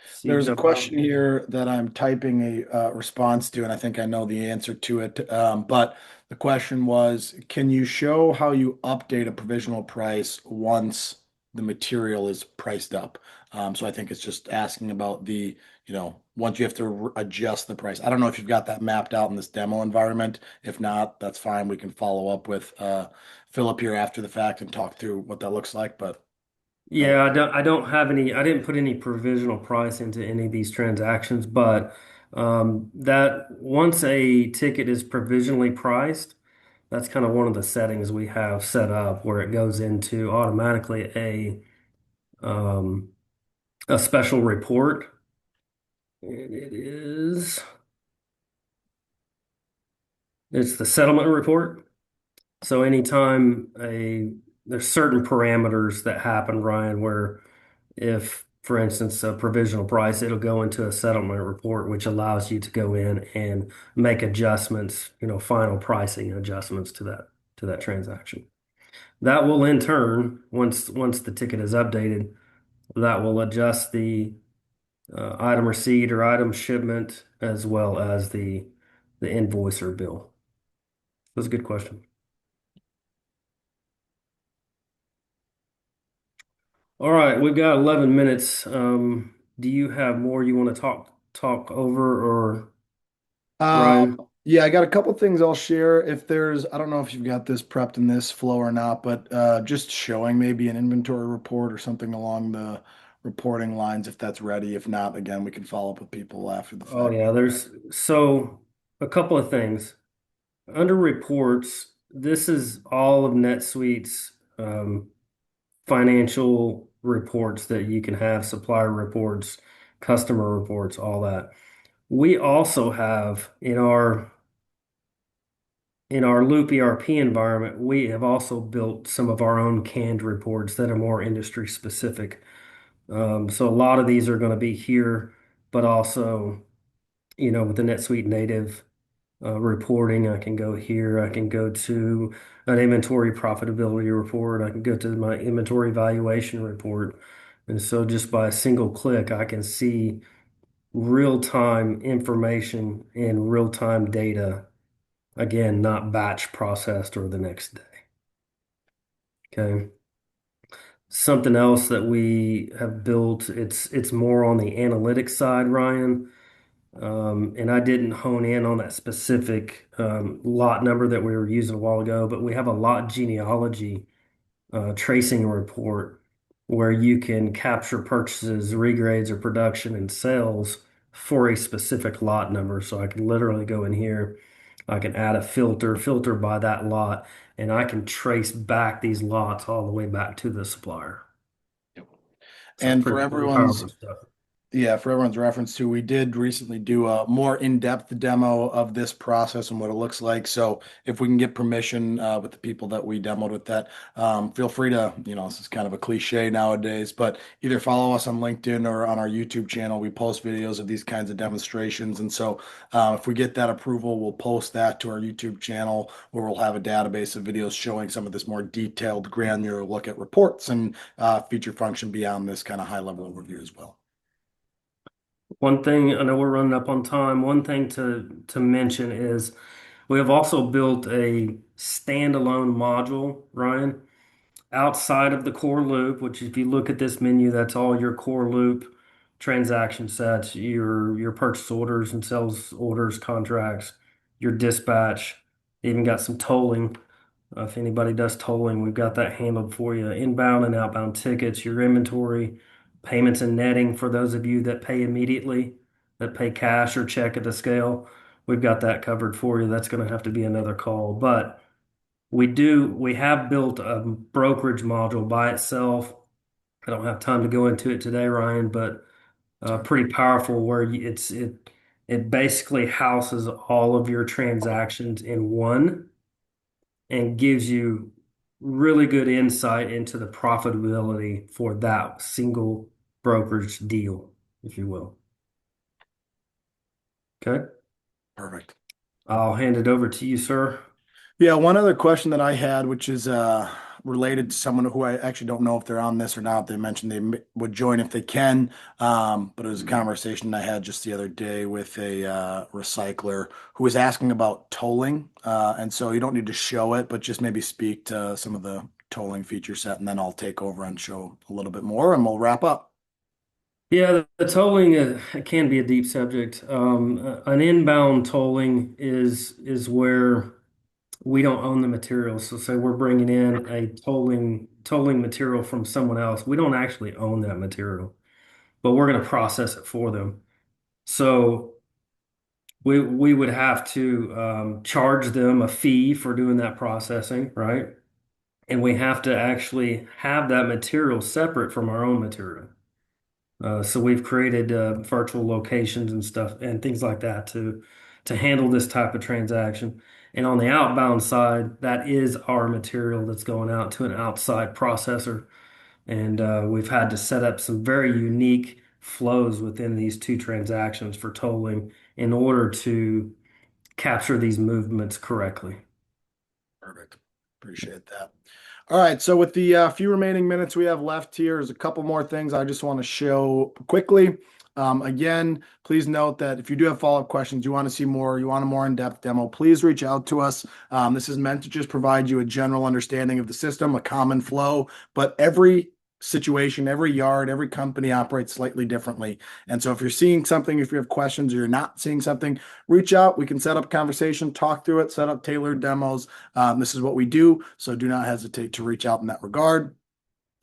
see There's a jump out? question here that I'm typing a response to, and I think I know the answer to it. But the question was, can you show how you update a provisional price once the material is priced up? So I think it's just asking about once you have to adjust the price. I don't know if you've got that mapped out in this demo environment. If not, that's fine. We can follow up with Philip here after the fact and talk through what that looks like. But Yeah, I don't have any, I didn't put any provisional price into any of these transactions, but that once a ticket is provisionally priced, that's kind of one of the settings we have set up where it goes into automatically um, a special report. And it's the settlement report. So anytime there's certain parameters that happen, Ryan, where if, for instance, a provisional price, it'll go into a settlement report, which allows you to go in and make adjustments, final pricing adjustments to that transaction. That will in turn, once the ticket is updated, that will adjust the item receipt or item shipment as well as the invoice or bill. That's a good question. All right, we've got 11 minutes. Do you have more you want to talk over or Uh, Ryan? yeah, I got a couple things I'll share. If there's, I don't know if you've got this prepped in this flow or not, but just showing maybe an inventory report or something along the reporting lines if that's ready. If not, again, we can follow up with people after the Oh fact. yeah, there's so a couple of things. Under reports, this is all of NetSuite's financial reports that you can have, supplier reports, customer reports, all that. We also have in our in our Loop ERP environment, we have also built some of our own canned reports that are more industry specific. So a lot of these are going to be here, but also, with the NetSuite native reporting, I can go here. I can go to an inventory profitability report. I can go to my inventory valuation report. And so just by a single click, I can see real-time information and real-time data. Again, not batch processed or the next day. Okay. Something else that we have built, it's more on the analytics side, Ryan. And I didn't hone in on that specific lot number that we were using a while ago, but we have a lot genealogy tracing report where you can capture purchases, regrades, or production and sales for a specific lot number. So I can literally go in here, I can add a filter by that lot, and I can trace back these lots all the way back to the supplier. Yep. So And for pretty everyone's powerful stuff. Yeah, for everyone's reference too, we did recently do a more in-depth demo of this process and what it looks like. So if we can get permission with the people that we demoed with that, feel free to, this is kind of a cliche nowadays, but either follow us on LinkedIn or on our YouTube channel. We post videos of these kinds of demonstrations. And so if we get that approval, we'll post that to our YouTube channel where we'll have a database of videos showing some of this more detailed, granular look at reports and feature function beyond this kind of high-level overview as well. One thing, I know we're running up on time. One thing to mention is we have also built a standalone module, Ryan, outside of the core loop, which if you look at this menu, that's all your core loop transaction sets, your purchase orders and sales orders, contracts, your dispatch, even got some tolling. If anybody does tolling, we've got that handled for you. Inbound and outbound tickets, your inventory, payments and netting for those of you that pay immediately, that pay cash or check at the scale. We've got that covered for you. That's going to have to be another call. But we have built a brokerage module by itself. I don't have time to go into it today, Ryan, but Sorry. pretty powerful where it basically houses all of your transactions in one and gives you really good insight into the profitability for that single brokerage deal, if you will. Okay. Perfect. I'll hand it over to you, sir. Yeah, one other question that I had, which is related to someone who I actually don't know if they're on this or not. They mentioned would join if they can, but it was a conversation I had just the other day with a recycler who was asking about tolling, and so you don't need to show it, but just maybe speak to some of the tolling feature set, and then I'll take over and show a little bit more, and we'll wrap up. Yeah, the tolling can be a deep subject. An inbound tolling is where we don't own the material. So say we're bringing in a tolling material from someone else. We don't actually own that material, but we're going to process it for them. So we would have to charge them a fee for doing that processing, right? And we have to actually have that material separate from our own material. So we've created virtual locations and stuff and things like that to handle this type of transaction. And on the outbound side, that is our material that's going out to an outside processor. And we've had to set up some very unique flows within these two transactions for tolling in order to capture these movements correctly. Perfect. Appreciate that. All right, so with the few remaining minutes we have left here, there's a couple more things I just want to show quickly. Again, please note that if you do have follow-up questions, you want to see more, you want a more in-depth demo, please reach out to us. This is meant to just provide you a general understanding of the system, a common flow, but every situation, every yard, every company operates slightly differently. And so if you're seeing something, if you have questions or you're not seeing something, reach out. We can set up a conversation, talk through it, set up tailored demos. This is what we do, so do not hesitate to reach out in that regard.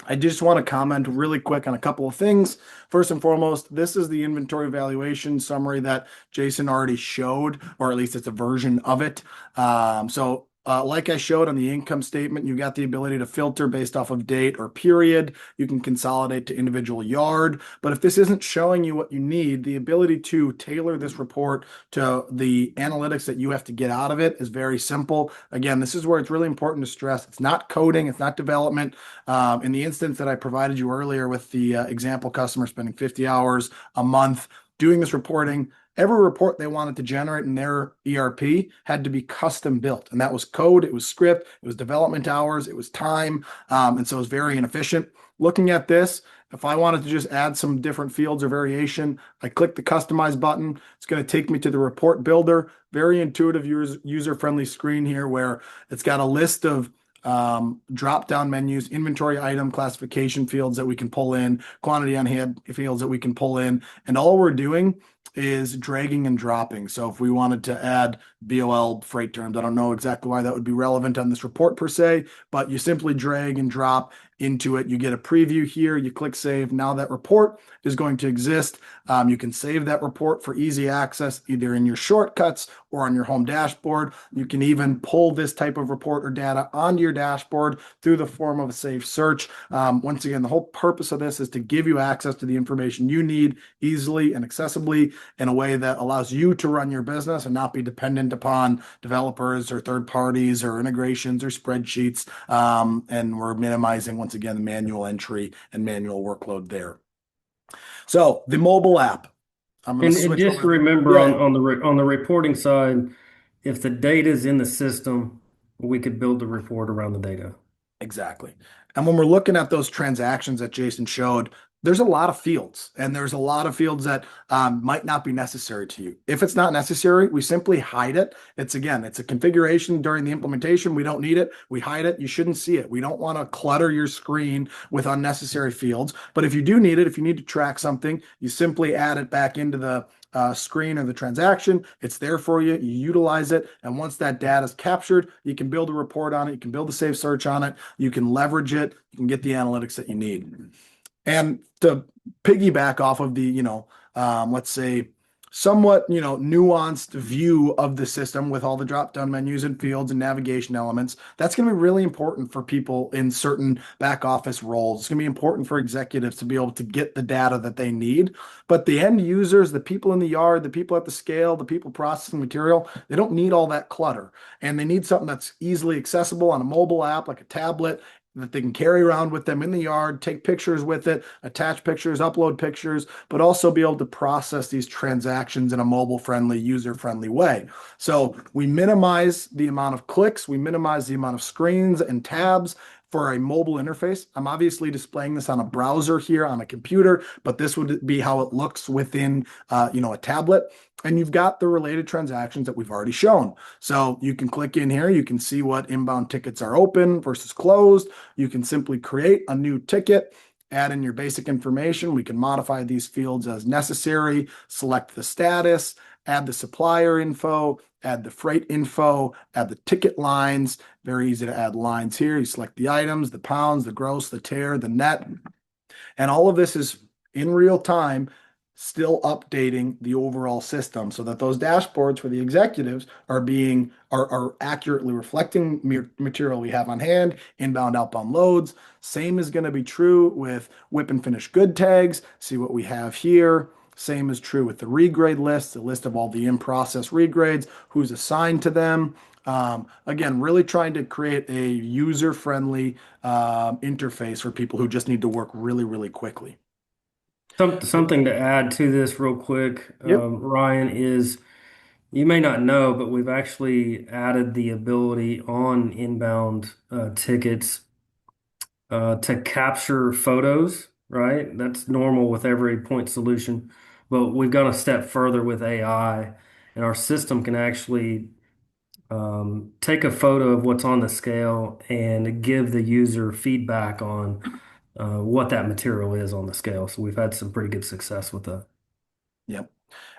I just want to comment really quick on a couple of things. First and foremost, this is the inventory valuation summary that Jason already showed, or at least it's a version of it. So Like I showed on the income statement, you got the ability to filter based off of date or period. You can consolidate to individual yard. But if this isn't showing you what you need, the ability to tailor this report to the analytics that you have to get out of it is very simple. Again, this is where it's really important to stress. It's not coding, it's not development. In the instance that I provided you earlier with the example customer spending 50 hours a month doing this reporting, every report they wanted to generate in their ERP had to be custom built. And that was code, it was script, it was development hours, it was time. And so it was very inefficient. Looking at this, if I wanted to just add some different fields or variation, I click the customize button. It's going to take me to the report builder. Very intuitive, user-friendly screen here where it's got a list of drop-down menus, inventory item classification fields that we can pull in, quantity on hand fields that we can pull in. And all we're doing is dragging and dropping. So if we wanted to add BOL freight terms, I don't know exactly why that would be relevant on this report per se, but you simply drag and drop into it. You get a preview here, you click save. Now that report is going to exist. You can save that report for easy access either in your shortcuts or on your home dashboard. You can even pull this type of report or data onto your dashboard through the form of a safe search. Once again, the whole purpose of this is to give you access to the information you need easily and accessibly in a way that allows you to run your business and not be dependent upon developers or third parties or integrations or spreadsheets. And we're minimizing, once again, the manual entry and manual workload there. So the mobile app, I'm going to And switch just over. remember Yeah, on the reporting side, if the data is in the system, we could build the report around the data. exactly. And when we're looking at those transactions that Jason showed, there's a lot of fields, and there's a lot of fields that might not be necessary to you. If it's not necessary, we simply hide it. It's a configuration during the implementation. We don't need it. We hide it. You shouldn't see it. We don't want to clutter your screen with unnecessary fields. But if you do need it, if you need to track something, you simply add it back into the screen or the transaction. It's there for you. You utilize it. And once that data is captured, you can build a report on it. You can build a safe search on it. You can leverage it. You can get the analytics that you need. And to piggyback off of the, let's say, somewhat, nuanced view of the system with all the drop-down menus and fields and navigation elements, that's going to be really important for people in certain back office roles. It's going to be important for executives to be able to get the data that they need. But the end users, the people in the yard, the people at the scale, the people processing material, they don't need all that clutter. And they need something that's easily accessible on a mobile app like a tablet that they can carry around with them in the yard, take pictures with it, attach pictures, upload pictures, but also be able to process these transactions in a mobile-friendly, user-friendly way. So we minimize the amount of clicks, we minimize the amount of screens and tabs for a mobile interface. I'm obviously displaying this on a browser here on a computer, but this would be how it looks within, a tablet. And you've got the related transactions that we've already shown. So you can click in here, you can see what inbound tickets are open versus closed. You can simply create a new ticket, add in your basic information. We can modify these fields as necessary, select the status, add the supplier info, add the freight info, add the ticket lines. Very easy to add lines here. You select the items, the pounds, the gross, the tare, the net. And all of this is in real time, still updating the overall system so that those dashboards for the executives are accurately reflecting material we have on hand, inbound, outbound loads. Same is going to be true with whip and finish good tags. See what we have here. Same is true with the regrade list, the list of all the in-process regrades, who's assigned to them. Again, really trying to create a user-friendly interface for people who just need to work really, really quickly. Something to add to this real quick, Yep. Ryan, is you may not know, but we've actually added the ability on inbound tickets to capture photos, right? That's normal with every point solution, but we've gone a step further with AI, and our system can actually take a photo of what's on the scale and give the user feedback on what that material is on the scale. So we've had some pretty good success with that. Yep.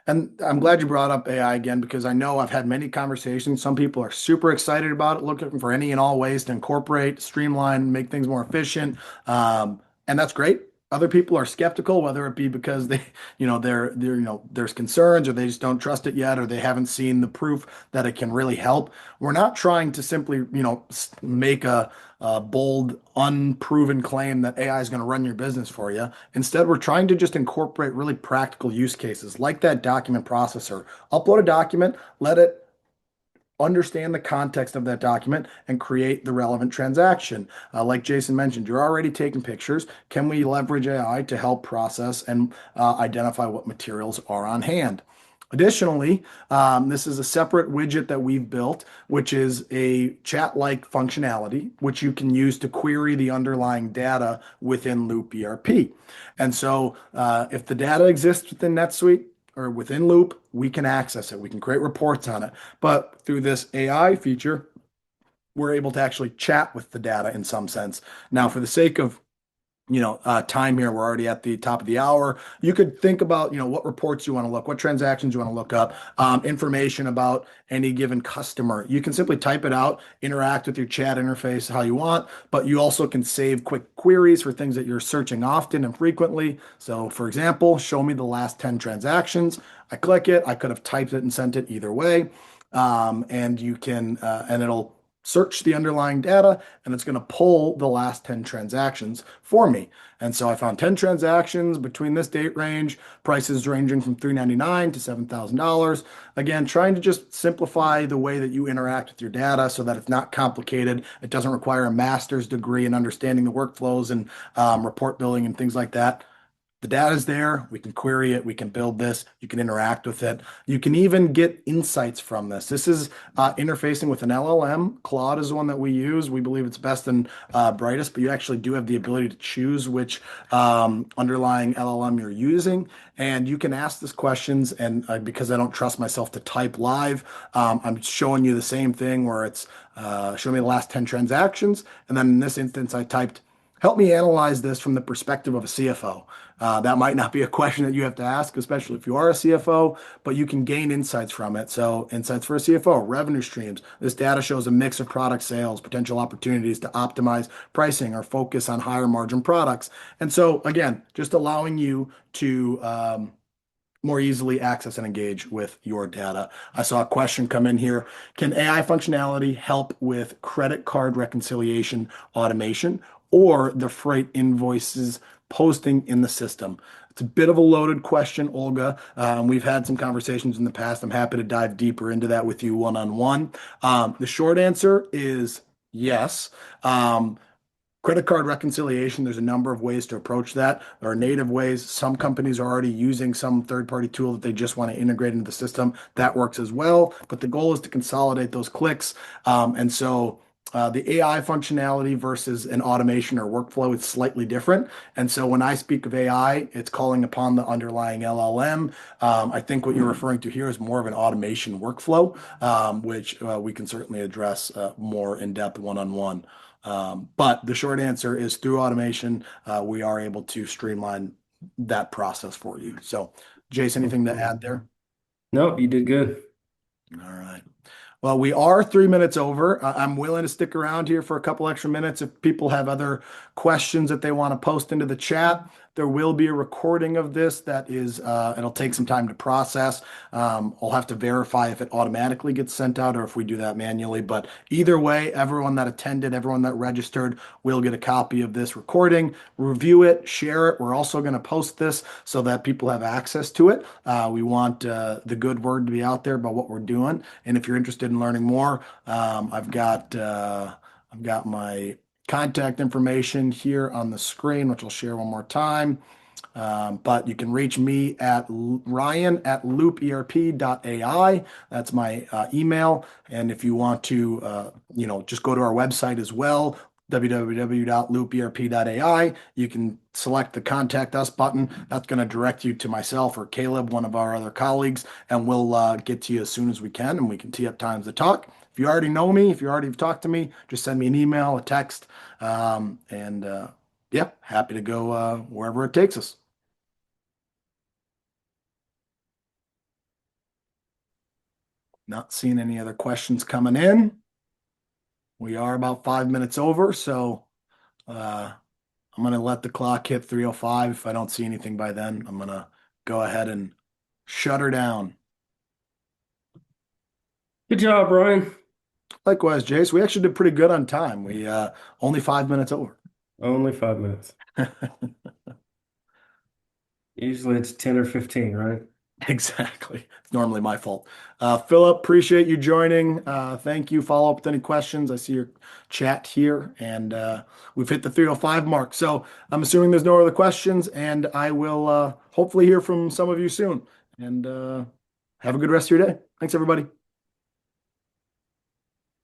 And I'm glad you brought up AI again because I know I've had many conversations. Some people are super excited about it, looking for any and all ways to incorporate, streamline, make things more efficient. And that's great. Other people are skeptical, whether it be because they, there's concerns or they just don't trust it yet, or they haven't seen the proof that it can really help. We're not trying to simply, make a bold, unproven claim that AI is going to run your business for you. Instead, we're trying to just incorporate really practical use cases like that document processor. Upload a document, let it understand the context of that document and create the relevant transaction. Like Jason mentioned, you're already taking pictures. Can we leverage AI to help process and identify what materials are on hand? Additionally, this is a separate widget that we've built, which is a chat-like functionality, which you can use to query the underlying data within Loop ERP. And so, if the data exists within NetSuite, or within Loop, we can access it. We can create reports on it. But through this AI feature, we're able to actually chat with the data in some sense. Now, for the sake of time here, we're already at the top of the hour. You could think about, what reports you want to look, what transactions you want to look up, information about any given customer. You can simply type it out, interact with your chat interface how you want, but you also can save quick queries for things that you're searching often and frequently. So, for example, show me the last 10 transactions. I click it. I could have typed it and sent it either way. And you can, and it'll search the underlying data and it's going to pull the last 10 transactions for me. And so I found 10 transactions between this date range, prices ranging from $399 to $7,000. Again, trying to just simplify the way that you interact with your data so that it's not complicated. It doesn't require a master's degree in understanding the workflows and report building and things like that. The data is there. We can query it. We can build this. You can interact with it. You can even get insights from this. This is interfacing with an LLM. Claude is the one that we use. We believe it's best and brightest, but you actually do have the ability to choose which underlying LLM you're using. And you can ask this questions. And because I don't trust myself to type live, I'm showing you the same thing where it's show me the last 10 transactions. And then in this instance, I typed, help me analyze this from the perspective of a CFO. That might not be a question that you have to ask, especially if you are a CFO, but you can gain insights from it. So, insights for a CFO, revenue streams. This data shows a mix of product sales, potential opportunities to optimize pricing or focus on higher margin products. And so, again, just allowing you to more easily access and engage with your data. I saw a question come in here. Can AI functionality help with credit card reconciliation automation or the freight invoices posting in the system? It's a bit of a loaded question, Olga. We've had some conversations in the past. I'm happy to dive deeper into that with you one-on-one. The short answer is yes. Credit card reconciliation, there's a number of ways to approach that. There are native ways. Some companies are already using some third-party tool that they just want to integrate into the system. That works as well. But the goal is to consolidate those clicks. And so the AI functionality versus an automation or workflow is slightly different. And so when I speak of AI, it's calling upon the underlying LLM. I think what you're referring to here is more of an automation workflow, which we can certainly address more in depth one-on-one. But the short answer is through automation, we are able to streamline that process for you. So, Jason, anything to add there? Nope, you did good. All right. Well, we are 3 minutes over. I'm willing to stick around here for a couple extra minutes if people have other questions that they want to post into the chat. There will be a recording of this that is, it'll take some time to process. I'll have to verify if it automatically gets sent out or if we do that manually. But either way, everyone that attended, everyone that registered will get a copy of this recording, review it, share it. We're also going to post this so that people have access to it. We want the good word to be out there about what we're doing. And if you're interested in learning more, I've got my contact information here on the screen, which I'll share one more time. But you can reach me at ryan@looperp.ai. That's my email. And if you want to, just go to our website as well, www.looperp.ai. You can select the contact us button. That's going to direct you to myself or Caleb, one of our other colleagues, and we'll get to you as soon as we can, and we can tee up times to talk. If you already know me, if you already talked to me, just send me an email, a text, yeah, happy to go wherever it takes us. Not seeing any other questions coming in. We are about 5 minutes over, so I'm going to let the clock hit 3:05. If I don't see anything by then, I'm going to go ahead and shut her down. Good job, Ryan. Likewise, Jace, we actually did pretty good on time. We only 5 minutes over. Only 5 minutes. Usually it's 10 or 15, right? Exactly. It's normally my fault. Philip, appreciate you joining. Thank you. Follow up with any questions. I see your chat here, and we've hit the 3:05 mark. So I'm assuming there's no other questions, and I will hopefully hear from some of you soon. And have a good rest of your day. Thanks, everybody.